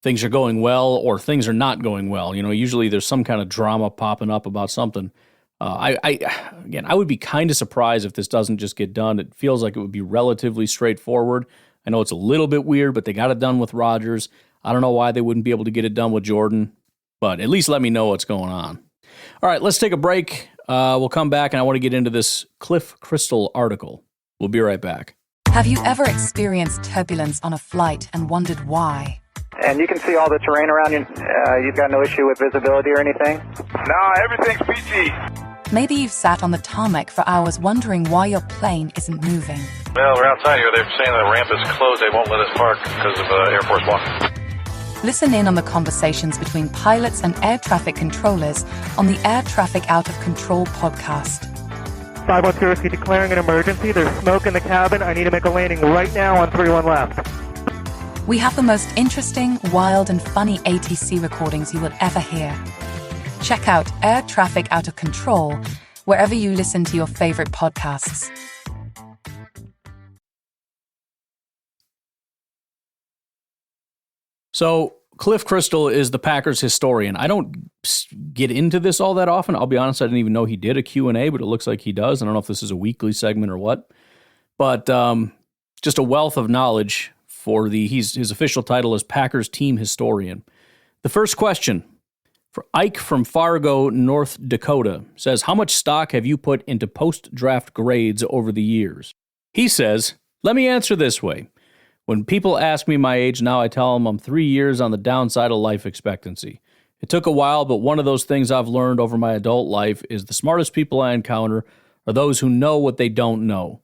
things are going well or things are not going well. You know, usually there's some kind of drama popping up about something. I would be kind of surprised if this doesn't just get done. It feels like it would be relatively straightforward. I know it's a little bit weird, but they got it done with Rodgers. I don't know why they wouldn't be able to get it done with Jordan, but at least let me know what's going on. All right, let's take a break. We'll come back, and I want to get into this Cliff Crystal article. We'll be right back. Have you ever experienced turbulence on a flight and wondered why? And you can see all the terrain around you. You've got no issue with visibility or anything? No, everything's peachy. Maybe you've sat on the tarmac for hours wondering why your plane isn't moving. Well, we're outside here. They're saying the ramp is closed. They won't let us park because of Air Force One. Listen in on the conversations between pilots and air traffic controllers on the Air Traffic Out of Control podcast. 510 Whiskey declaring an emergency. There's smoke in the cabin. I need to make a landing right now on 31 left. We have the most interesting, wild, and funny ATC recordings you will ever hear. Check out Air Traffic Out of Control wherever you listen to your favorite podcasts. So Cliff Crystal is the Packers historian. I don't get into this all that often. I'll be honest, I didn't even know he did a Q&A, but it looks like he does. I don't know if this is a weekly segment or what. But just a wealth of knowledge for his official title is Packers team historian. The first question for Ike from Fargo, North Dakota says, how much stock have you put into post-draft grades over the years? He says, let me answer this way. When people ask me my age now, I tell them I'm 3 years on the downside of life expectancy. It took a while, but one of those things I've learned over my adult life is the smartest people I encounter are those who know what they don't know.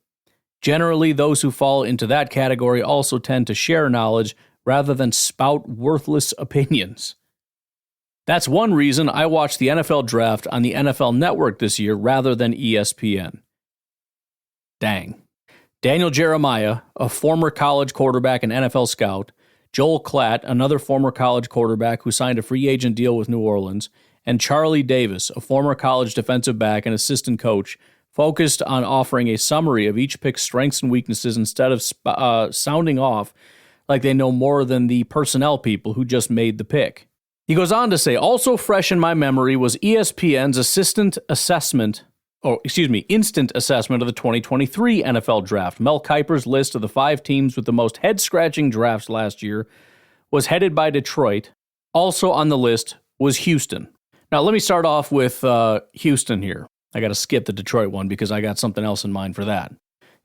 Generally, those who fall into that category also tend to share knowledge rather than spout worthless opinions. That's one reason I watched the NFL draft on the NFL Network this year rather than ESPN. Dang. Daniel Jeremiah, a former college quarterback and NFL scout, Joel Klatt, another former college quarterback who signed a free agent deal with New Orleans, and Charlie Davis, a former college defensive back and assistant coach focused on offering a summary of each pick's strengths and weaknesses instead of sounding off like they know more than the personnel people who just made the pick. He goes on to say, also fresh in my memory was ESPN's instant assessment of the 2023 NFL Draft. Mel Kiper's list of the 5 teams with the most head-scratching drafts last year was headed by Detroit. Also on the list was Houston. Now, let me start off with Houston here. I got to skip the Detroit one because I got something else in mind for that.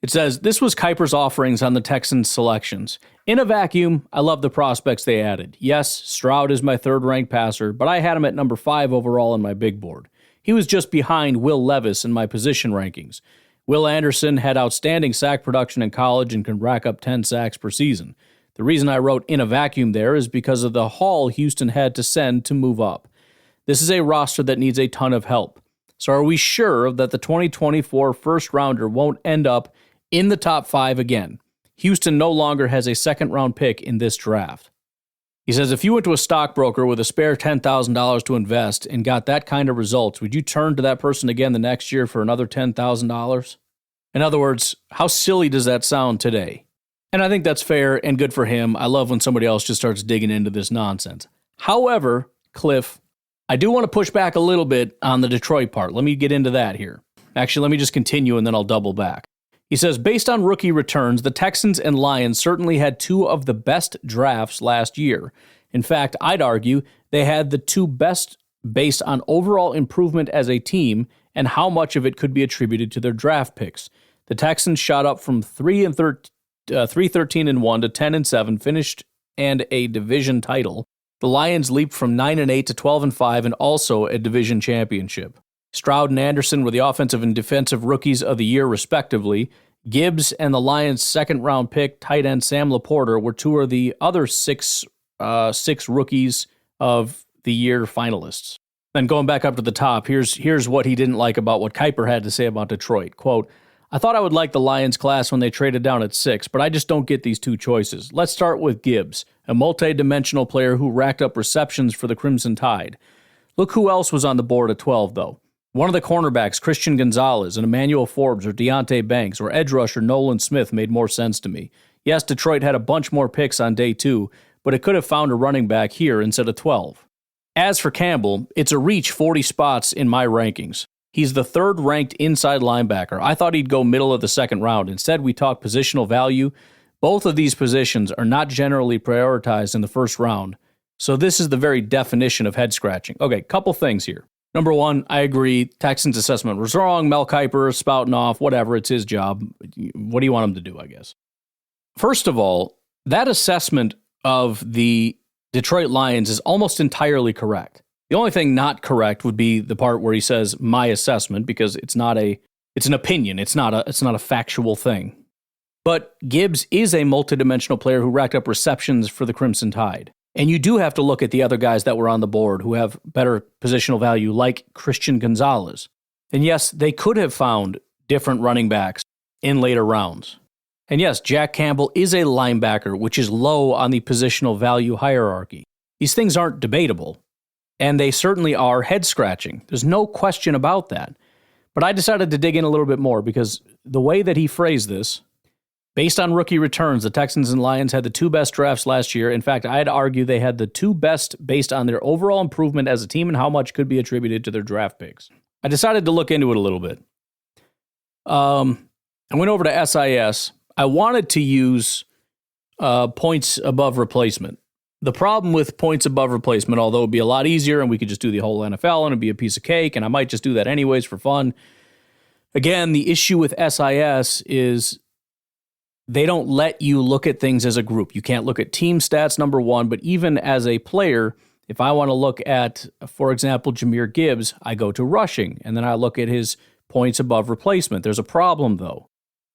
It says, this was Kiper's offerings on the Texans' selections. In a vacuum, I love the prospects they added. Yes, Stroud is my third-ranked passer, but I had him at number 5 overall on my big board. He was just behind Will Levis in my position rankings. Will Anderson had outstanding sack production in college and can rack up 10 sacks per season. The reason I wrote in a vacuum there is because of the haul Houston had to send to move up. This is a roster that needs a ton of help. So are we sure that the 2024 first-rounder won't end up in the top 5 again? Houston no longer has a second-round pick in this draft. He says, if you went to a stockbroker with a spare $10,000 to invest and got that kind of results, would you turn to that person again the next year for another $10,000? In other words, how silly does that sound today? And I think that's fair and good for him. I love when somebody else just starts digging into this nonsense. However, Cliff, I do want to push back a little bit on the Detroit part. Let me get into that here. Actually, let me just continue and then I'll double back. He says, based on rookie returns, the Texans and Lions certainly had 2 of the best drafts last year. In fact, I'd argue they had the 2 best based on overall improvement as a team and how much of it could be attributed to their draft picks. The Texans shot up from 3-13-1 to 10-7, finished and a division title. The Lions leaped from 9-8 to 12-5 and also a division championship. Stroud and Anderson were the offensive and defensive rookies of the year, respectively. Gibbs and the Lions' second-round pick, tight end Sam Laporta, were 2 of the other six rookies of the year finalists. Then going back up to the top, here's what he didn't like about what Kiper had to say about Detroit. Quote, I thought I would like the Lions class when they traded down at 6, but I just don't get these 2 choices. Let's start with Gibbs, a multi-dimensional player who racked up receptions for the Crimson Tide. Look who else was on the board at 12, though. One of the cornerbacks, Christian Gonzalez, and Emmanuel Forbes or Deontay Banks or edge rusher Nolan Smith made more sense to me. Yes, Detroit had a bunch more picks on day 2, but it could have found a running back here instead of 12. As for Campbell, it's a reach 40 spots in my rankings. He's the 3rd-ranked inside linebacker. I thought he'd go middle of the 2nd round. Instead, we talk positional value. Both of these positions are not generally prioritized in the 1st round. So this is the very definition of head-scratching. Okay, couple things here. Number 1, I agree. Texans' assessment was wrong. Mel Kiper spouting off, whatever. It's his job. What do you want him to do, I guess? First of all, that assessment of the Detroit Lions is almost entirely correct. The only thing not correct would be the part where he says my assessment, because it's an opinion. It's not a factual thing. But Gibbs is a multidimensional player who racked up receptions for the Crimson Tide. And you do have to look at the other guys that were on the board who have better positional value, like Christian Gonzalez. And yes, they could have found different running backs in later rounds. And yes, Jack Campbell is a linebacker, which is low on the positional value hierarchy. These things aren't debatable. And they certainly are head-scratching. There's no question about that. But I decided to dig in a little bit more because the way that he phrased this, based on rookie returns, the Texans and Lions had the 2 best drafts last year. In fact, I'd argue they had the 2 best based on their overall improvement as a team and how much could be attributed to their draft picks. I decided to look into it a little bit. I went over to SIS. I wanted to use points above replacement. The problem with points above replacement, although it would be a lot easier and we could just do the whole NFL and it'd be a piece of cake, and I might just do that anyways for fun. Again, the issue with SIS is they don't let you look at things as a group. You can't look at team stats, number 1, but even as a player, if I want to look at, for example, Jahmyr Gibbs, I go to rushing, and then I look at his points above replacement. There's a problem, though.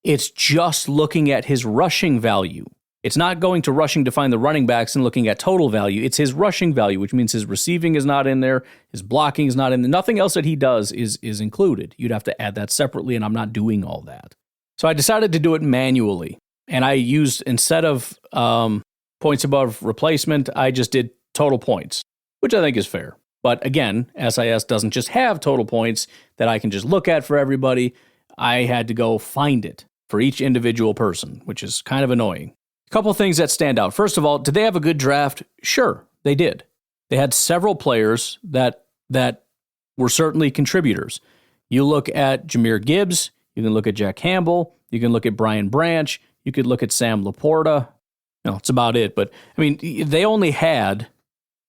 It's just looking at his rushing value. It's not going to rushing to find the running backs and looking at total value. It's his rushing value, which means his receiving is not in there, his blocking is not in there. Nothing else that he does is included. You'd have to add that separately, and I'm not doing all that. So I decided to do it manually, and I used, instead of points above replacement, I just did total points, which I think is fair. But again, SIS doesn't just have total points that I can just look at for everybody. I had to go find it for each individual person, which is kind of annoying. A couple things that stand out. First of all, did they have a good draft? Sure, they did. They had several players that were certainly contributors. You look at Jahmyr Gibbs, you can look at Jack Campbell, you can look at Brian Branch, you could look at Sam Laporta. No, that's about it. But, I mean, they only had,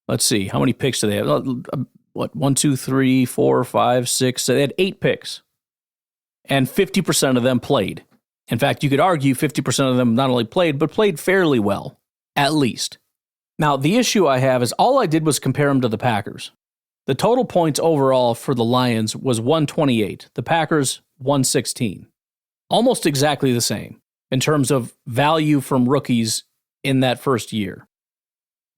let's see, how many picks do they have? What, 1, 2, 3, 4, 5, 6, so they had 8 picks. And 50% of them played. In fact, you could argue 50% of them not only played, but played fairly well, at least. Now, the issue I have is all I did was compare them to the Packers. The total points overall for the Lions was 128. The Packers, 116. Almost exactly the same in terms of value from rookies in that first year.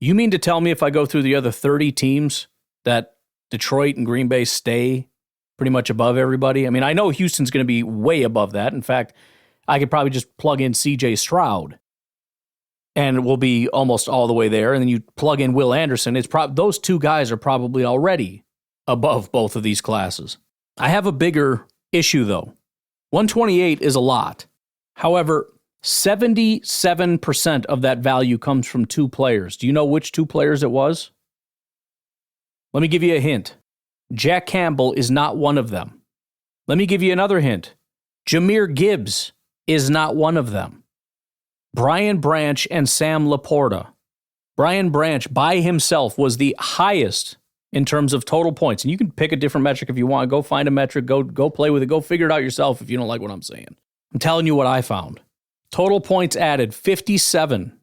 You mean to tell me if I go through the other 30 teams that Detroit and Green Bay stay pretty much above everybody? I mean, I know Houston's going to be way above that. In fact, I could probably just plug in C.J. Stroud and we'll be almost all the way there. And then you plug in Will Anderson. Those two guys are probably already above both of these classes. I have a bigger issue, though. 128 is a lot. However, 77% of that value comes from 2 players. Do you know which 2 players it was? Let me give you a hint. Jack Campbell is not one of them. Let me give you another hint. Jahmyr Gibbs is not one of them. Brian Branch and Sam Laporta. Brian Branch by himself was the highest in terms of total points. And you can pick a different metric if you want. Go find a metric. Go play with it. Go figure it out yourself if you don't like what I'm saying. I'm telling you what I found. Total points added, 57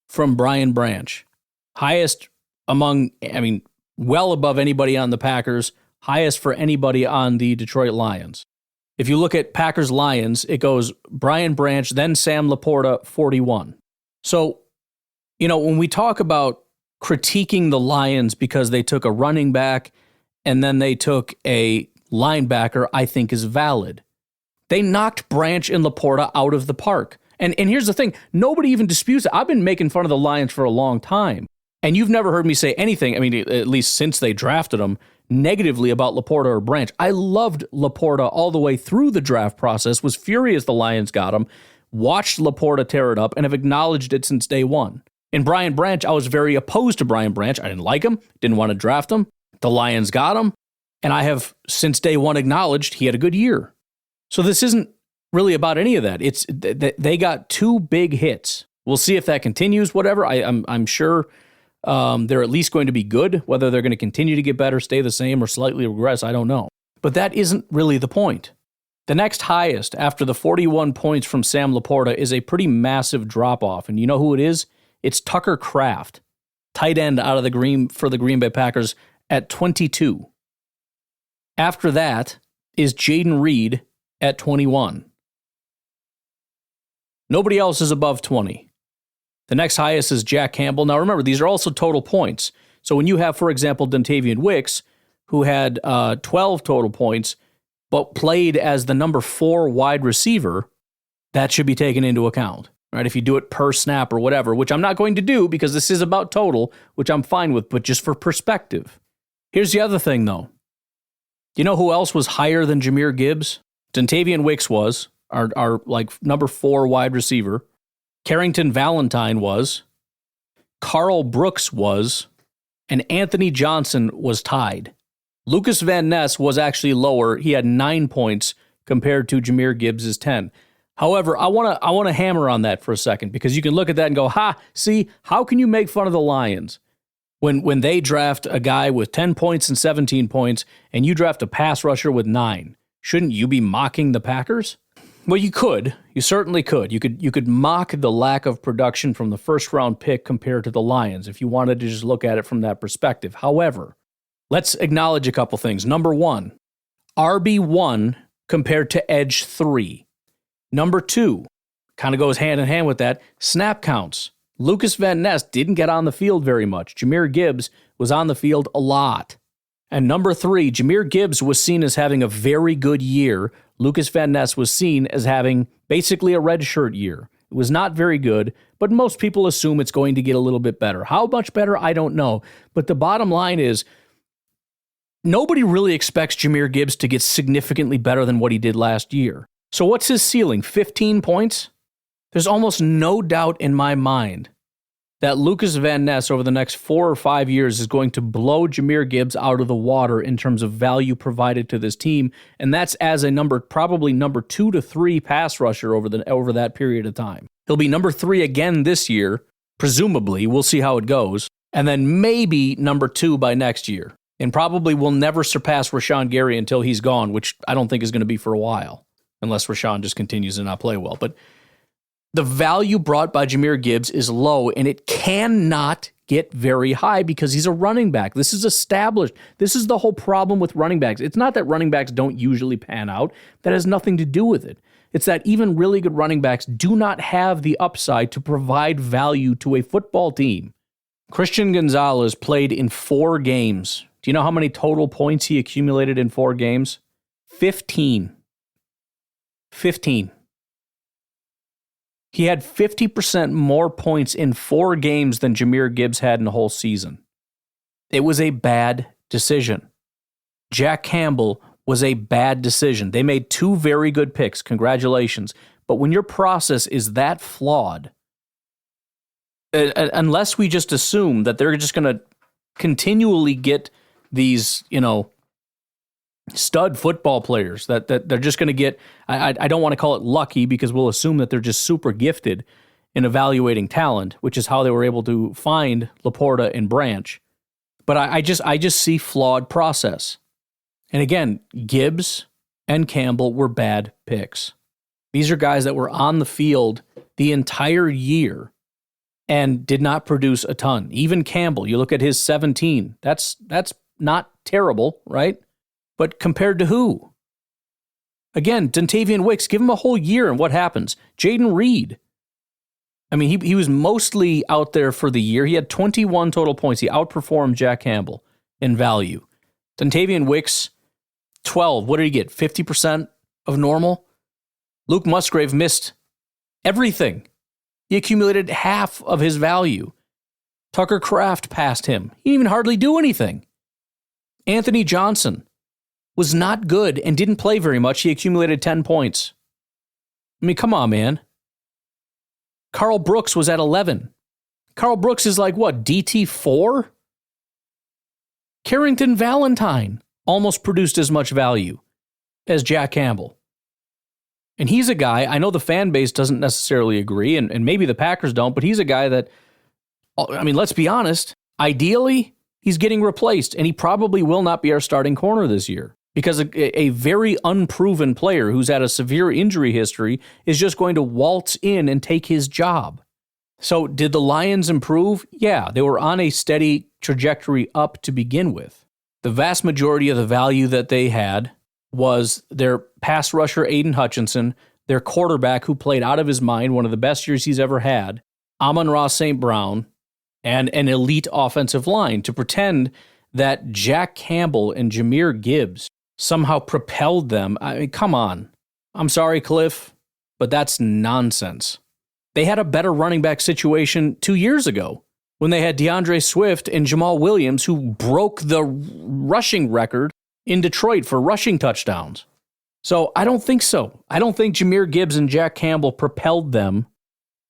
from Brian Branch. Highest among, well above anybody on the Packers. Highest for anybody on the Detroit Lions. If you look at Packers-Lions, it goes Brian Branch, then Sam Laporta, 41. So, when we talk about critiquing the Lions because they took a running back and then they took a linebacker, I think is valid. They knocked Branch and Laporta out of the park. And here's the thing, nobody even disputes it. I've been making fun of the Lions for a long time, and you've never heard me say anything, at least since they drafted them, negatively about Laporta or Branch. I loved Laporta all the way through the draft process, was furious the Lions got him, watched Laporta tear it up, and have acknowledged it since day one. In Brian Branch, I was very opposed to Brian Branch. I didn't like him, didn't want to draft him. The Lions got him, and I have since day one acknowledged he had a good year. So this isn't really about any of that. It's they got 2 big hits. We'll see if that continues, whatever. I'm sure they're at least going to be good. Whether they're going to continue to get better, stay the same, or slightly regress, I don't know. But that isn't really the point. The next highest after the 41 points from Sam Laporta is a pretty massive drop-off. And you know who it is? It's Tucker Kraft, tight end out of the Green Bay Packers at 22. After that is Jaden Reed at 21. Nobody else is above 20. The next highest is Jack Campbell. Now remember, these are also total points. So when you have, for example, Dontavian Wicks, who had 12 total points, but played as the number 4 wide receiver, that should be taken into account. Right? If you do it per snap or whatever, which I'm not going to do because this is about total, which I'm fine with, but just for perspective. Here's the other thing, though. You know who else was higher than Jahmyr Gibbs? Dontavian Wicks was, our number 4 wide receiver. Carrington Valentine was. Carl Brooks was. And Anthony Johnson was tied. Lucas Van Ness was actually lower. He had 9 points compared to Jahmyr Gibbs' 10. However, I want to hammer on that for a second because you can look at that and go, see, how can you make fun of the Lions when they draft a guy with 10 points and 17 points and you draft a pass rusher with 9? Shouldn't you be mocking the Packers? Well, you could. You certainly could. You could mock the lack of production from the first-round pick compared to the Lions if you wanted to just look at it from that perspective. However, let's acknowledge a couple things. Number 1, RB1 compared to Edge 3. Number 2, kind of goes hand in hand with that, snap counts. Lucas Van Ness didn't get on the field very much. Jahmyr Gibbs was on the field a lot. And number 3, Jahmyr Gibbs was seen as having a very good year. Lucas Van Ness was seen as having basically a redshirt year. It was not very good, but most people assume it's going to get a little bit better. How much better, I don't know. But the bottom line is, nobody really expects Jahmyr Gibbs to get significantly better than what he did last year. So what's his ceiling? 15 points? There's almost no doubt in my mind that Lucas Van Ness over the next 4 or 5 years is going to blow Jahmyr Gibbs out of the water in terms of value provided to this team, and that's as a probably number 2 to 3 pass rusher over that period of time. He'll be number 3 again this year, presumably. We'll see how it goes, and then maybe number 2 by next year, and probably will never surpass Rashawn Gary until he's gone, which I don't think is going to be for a while, unless Rashawn just continues to not play well. But the value brought by Jahmyr Gibbs is low, and it cannot get very high because he's a running back. This is established. This is the whole problem with running backs. It's not that running backs don't usually pan out. That has nothing to do with it. It's that even really good running backs do not have the upside to provide value to a football team. Christian Gonzalez played in 4 games. Do you know how many total points he accumulated in 4 games? 15. 15. He had 50% more points in 4 games than Jahmyr Gibbs had in a whole season. It was a bad decision. Jack Campbell was a bad decision. They made 2 very good picks. Congratulations. But when your process is that flawed, unless we just assume that they're just going to continually get these, stud football players that they're just going to get, I don't want to call it lucky because we'll assume that they're just super gifted in evaluating talent, which is how they were able to find Laporta and Branch. But I just see flawed process. And again, Gibbs and Campbell were bad picks. These are guys that were on the field the entire year and did not produce a ton. Even Campbell, you look at his 17, that's not terrible, right? But compared to who? Again, Dontavian Wicks, give him a whole year and what happens? Jaden Reed. I mean, he was mostly out there for the year. He had 21 total points. He outperformed Jack Campbell in value. Dontavian Wicks, 12. What did he get? 50% of normal? Luke Musgrave missed everything. He accumulated half of his value. Tucker Kraft passed him. He didn't even hardly do anything. Anthony Johnson was not good and didn't play very much. He accumulated 10 points. I mean, come on, man. Carl Brooks was at 11. Carl Brooks is like, what, DT4? Carrington Valentine almost produced as much value as Jack Campbell. And he's a guy, I know the fan base doesn't necessarily agree, and maybe the Packers don't, but he's a guy that, I mean, let's be honest, ideally, he's getting replaced, and he probably will not be our starting corner this year. Because a very unproven player who's had a severe injury history is just going to waltz in and take his job. So did the Lions improve? Yeah, they were on a steady trajectory up to begin with. The vast majority of the value that they had was their pass rusher, Aiden Hutchinson, their quarterback who played out of his mind, one of the best years he's ever had, Amon-Ra St. Brown, and an elite offensive line. To pretend that Jack Campbell and Jahmyr Gibbs somehow propelled them. I mean, come on. I'm sorry, Cliff, but that's nonsense. They had a better running back situation 2 years ago when they had DeAndre Swift and Jamal Williams, who broke the rushing record in Detroit for rushing touchdowns. So I don't think so. I don't think Jahmyr Gibbs and Jack Campbell propelled them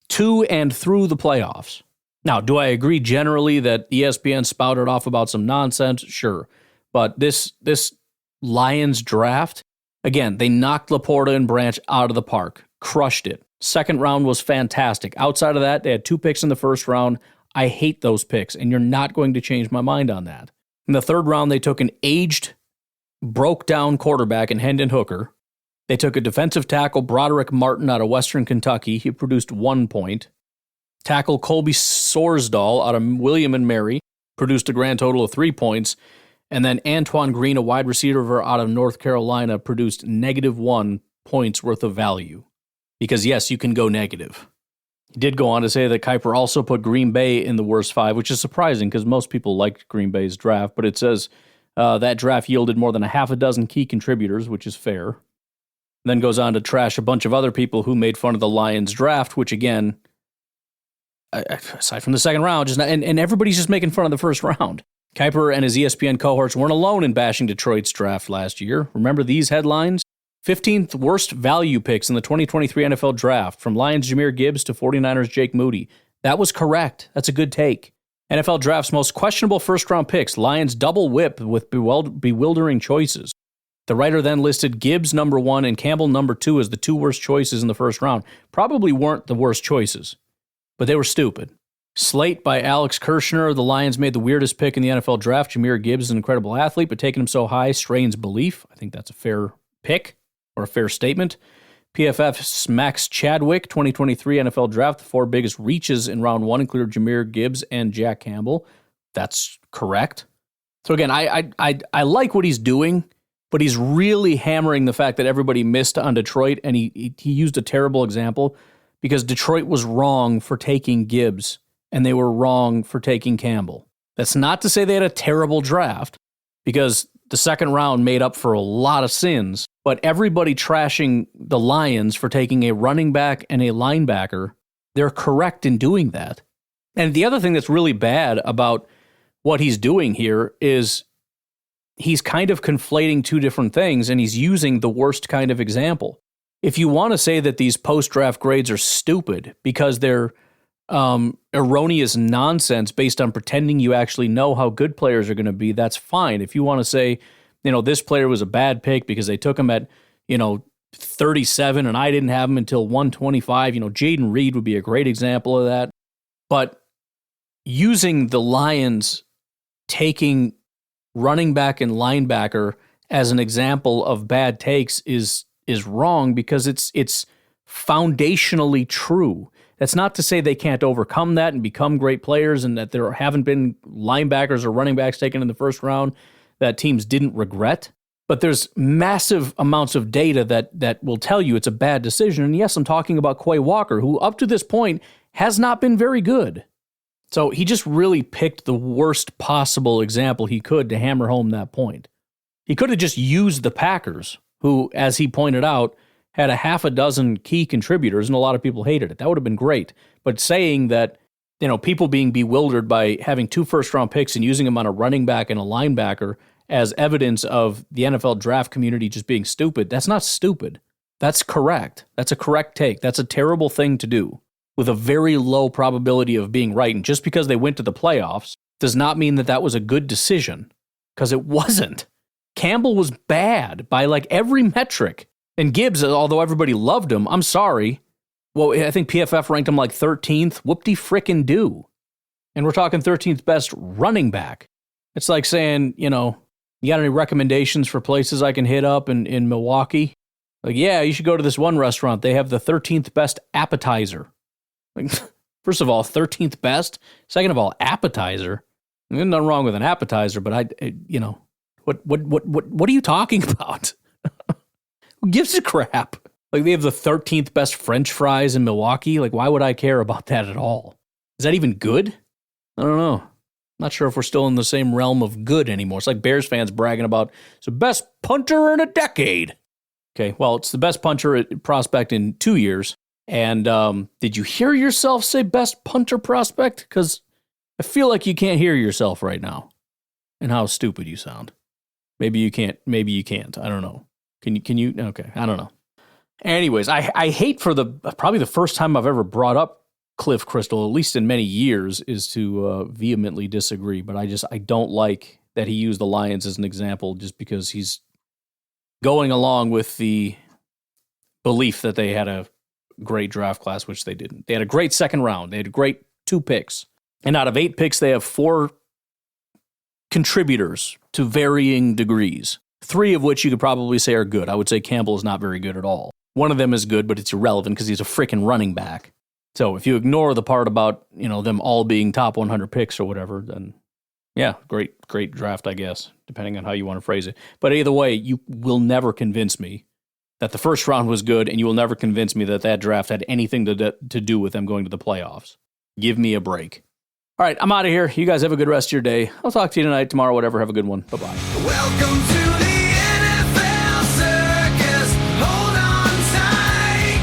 to and through the playoffs. Now, do I agree generally that ESPN spouted off about some nonsense? Sure. But this Lions draft, again, they knocked Laporta and Branch out of the park, crushed it. Second round was fantastic. Outside of that, they had 2 picks in the first round. I hate those picks, and you're not going to change my mind on that. In the third round, they took an aged, broke-down quarterback in Hendon Hooker. They took a defensive tackle, Broderick Martin, out of Western Kentucky. He produced 1 point. Tackle Colby Sorsdahl out of William and Mary produced a grand total of 3 points. And then Antoine Green, a wide receiver out of North Carolina, produced -1 points worth of value. Because, yes, you can go negative. He did go on to say that Kuiper also put Green Bay in the worst 5, which is surprising because most people liked Green Bay's draft. But it says that draft yielded more than a half a dozen key contributors, which is fair. Then goes on to trash a bunch of other people who made fun of the Lions draft, which, again, aside from the second round, and everybody's just making fun of the first round. Kuiper and his ESPN cohorts weren't alone in bashing Detroit's draft last year. Remember these headlines? 15th worst value picks in the 2023 NFL Draft, from Lions' Jahmyr Gibbs to 49ers' Jake Moody. That was correct. That's a good take. NFL Draft's most questionable first-round picks, Lions double whip with bewildering choices. The writer then listed Gibbs number 1 and Campbell number 2 as the 2 worst choices in the first round. Probably weren't the worst choices, but they were stupid. Slate by Alex Kirshner. The Lions made the weirdest pick in the NFL Draft. Jahmyr Gibbs is an incredible athlete, but taking him so high strains belief. I think that's a fair pick or a fair statement. PFF's Max Chadwick, 2023 NFL Draft. The 4 biggest reaches in round 1 included Jahmyr Gibbs and Jack Campbell. That's correct. So again, I like what he's doing, but he's really hammering the fact that everybody missed on Detroit, and he used a terrible example because Detroit was wrong for taking Gibbs, and they were wrong for taking Campbell. That's not to say they had a terrible draft, because the second round made up for a lot of sins, but everybody trashing the Lions for taking a running back and a linebacker, they're correct in doing that. And the other thing that's really bad about what he's doing here is he's kind of conflating 2 different things, and he's using the worst kind of example. If you want to say that these post-draft grades are stupid because they're erroneous nonsense based on pretending you actually know how good players are going to be, that's fine. If you want to say, this player was a bad pick because they took him at, 37 and I didn't have him until 125, Jaden Reed would be a great example of that. But using the Lions taking running back and linebacker as an example of bad takes is wrong, because it's foundationally true. That's not to say they can't overcome that and become great players, and that there haven't been linebackers or running backs taken in the first round that teams didn't regret. But there's massive amounts of data that will tell you it's a bad decision. And yes, I'm talking about Quay Walker, who up to this point has not been very good. So he just really picked the worst possible example he could to hammer home that point. He could have just used the Packers, who, as he pointed out, had a half a dozen key contributors, and a lot of people hated it. That would have been great. But saying that, people being bewildered by having 2 first-round picks and using them on a running back and a linebacker as evidence of the NFL draft community just being stupid, that's not stupid. That's correct. That's a correct take. That's a terrible thing to do with a very low probability of being right. And just because they went to the playoffs does not mean that was a good decision, because it wasn't. Campbell was bad by every metric. And Gibbs, although everybody loved him, I'm sorry. Well, I think PFF ranked him 13th. Whoop-de-frickin-do. And we're talking 13th best running back. It's like saying, you got any recommendations for places I can hit up in Milwaukee? Yeah, you should go to this one restaurant. They have the 13th best appetizer. First of all, 13th best. Second of all, appetizer. There's nothing wrong with an appetizer, but what are you talking about? Who gives a crap? They have the 13th best French fries in Milwaukee. Why would I care about that at all? Is that even good? I don't know. Not sure if we're still in the same realm of good anymore. It's like Bears fans bragging about it's the best punter in a decade. Okay, well, it's the best punter prospect in 2 years. And did you hear yourself say best punter prospect? Because I feel like you can't hear yourself right now and how stupid you sound. Maybe you can't. Maybe you can't. I don't know. Can you? Okay, I don't know. Anyways, I hate probably the first time I've ever brought up Cliff Crystal, at least in many years, is to vehemently disagree. But I don't like that he used the Lions as an example just because he's going along with the belief that they had a great draft class, which they didn't. They had a great second round. They had a great 2 picks. And out of 8 picks, they have 4 contributors to varying degrees. 3 of which you could probably say are good. I would say Campbell is not very good at all. One of them is good, but it's irrelevant because he's a freaking running back. So if you ignore the part about, them all being top 100 picks or whatever, then yeah, great draft, I guess, depending on how you want to phrase it. But either way, you will never convince me that the first round was good, and you will never convince me that draft had anything to do with them going to the playoffs. Give me a break. All right, I'm out of here. You guys have a good rest of your day. I'll talk to you tonight, tomorrow, whatever. Have a good one. Bye-bye. Welcome to the NFL circus. Hold on tight.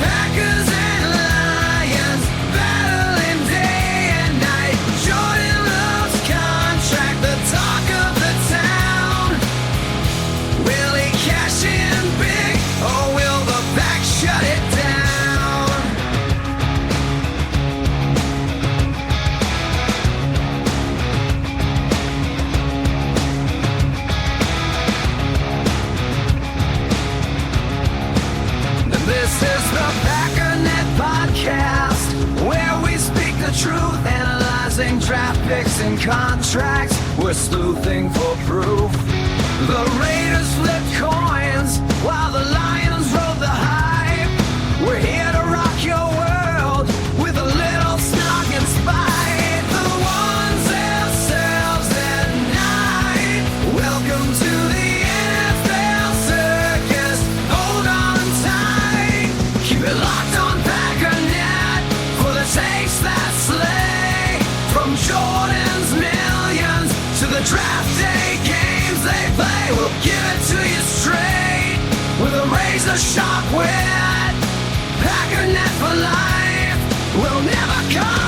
Packers and Lions battling day and night. Jordan Love's contract. truth, analyzing draft picks and contracts. We're sleuthing for proof. The Raiders flipped coins while the Lions rode the hype. We're here to rock your world with a little snark and spite. The ones themselves at night. Welcome to the NFL circus. Hold on tight. Keep it locked on Packernet for the takes that slay. From Jordan's millions to the draft day games they play, we'll give it to you straight with a razor sharp wit. Packernet for life will never come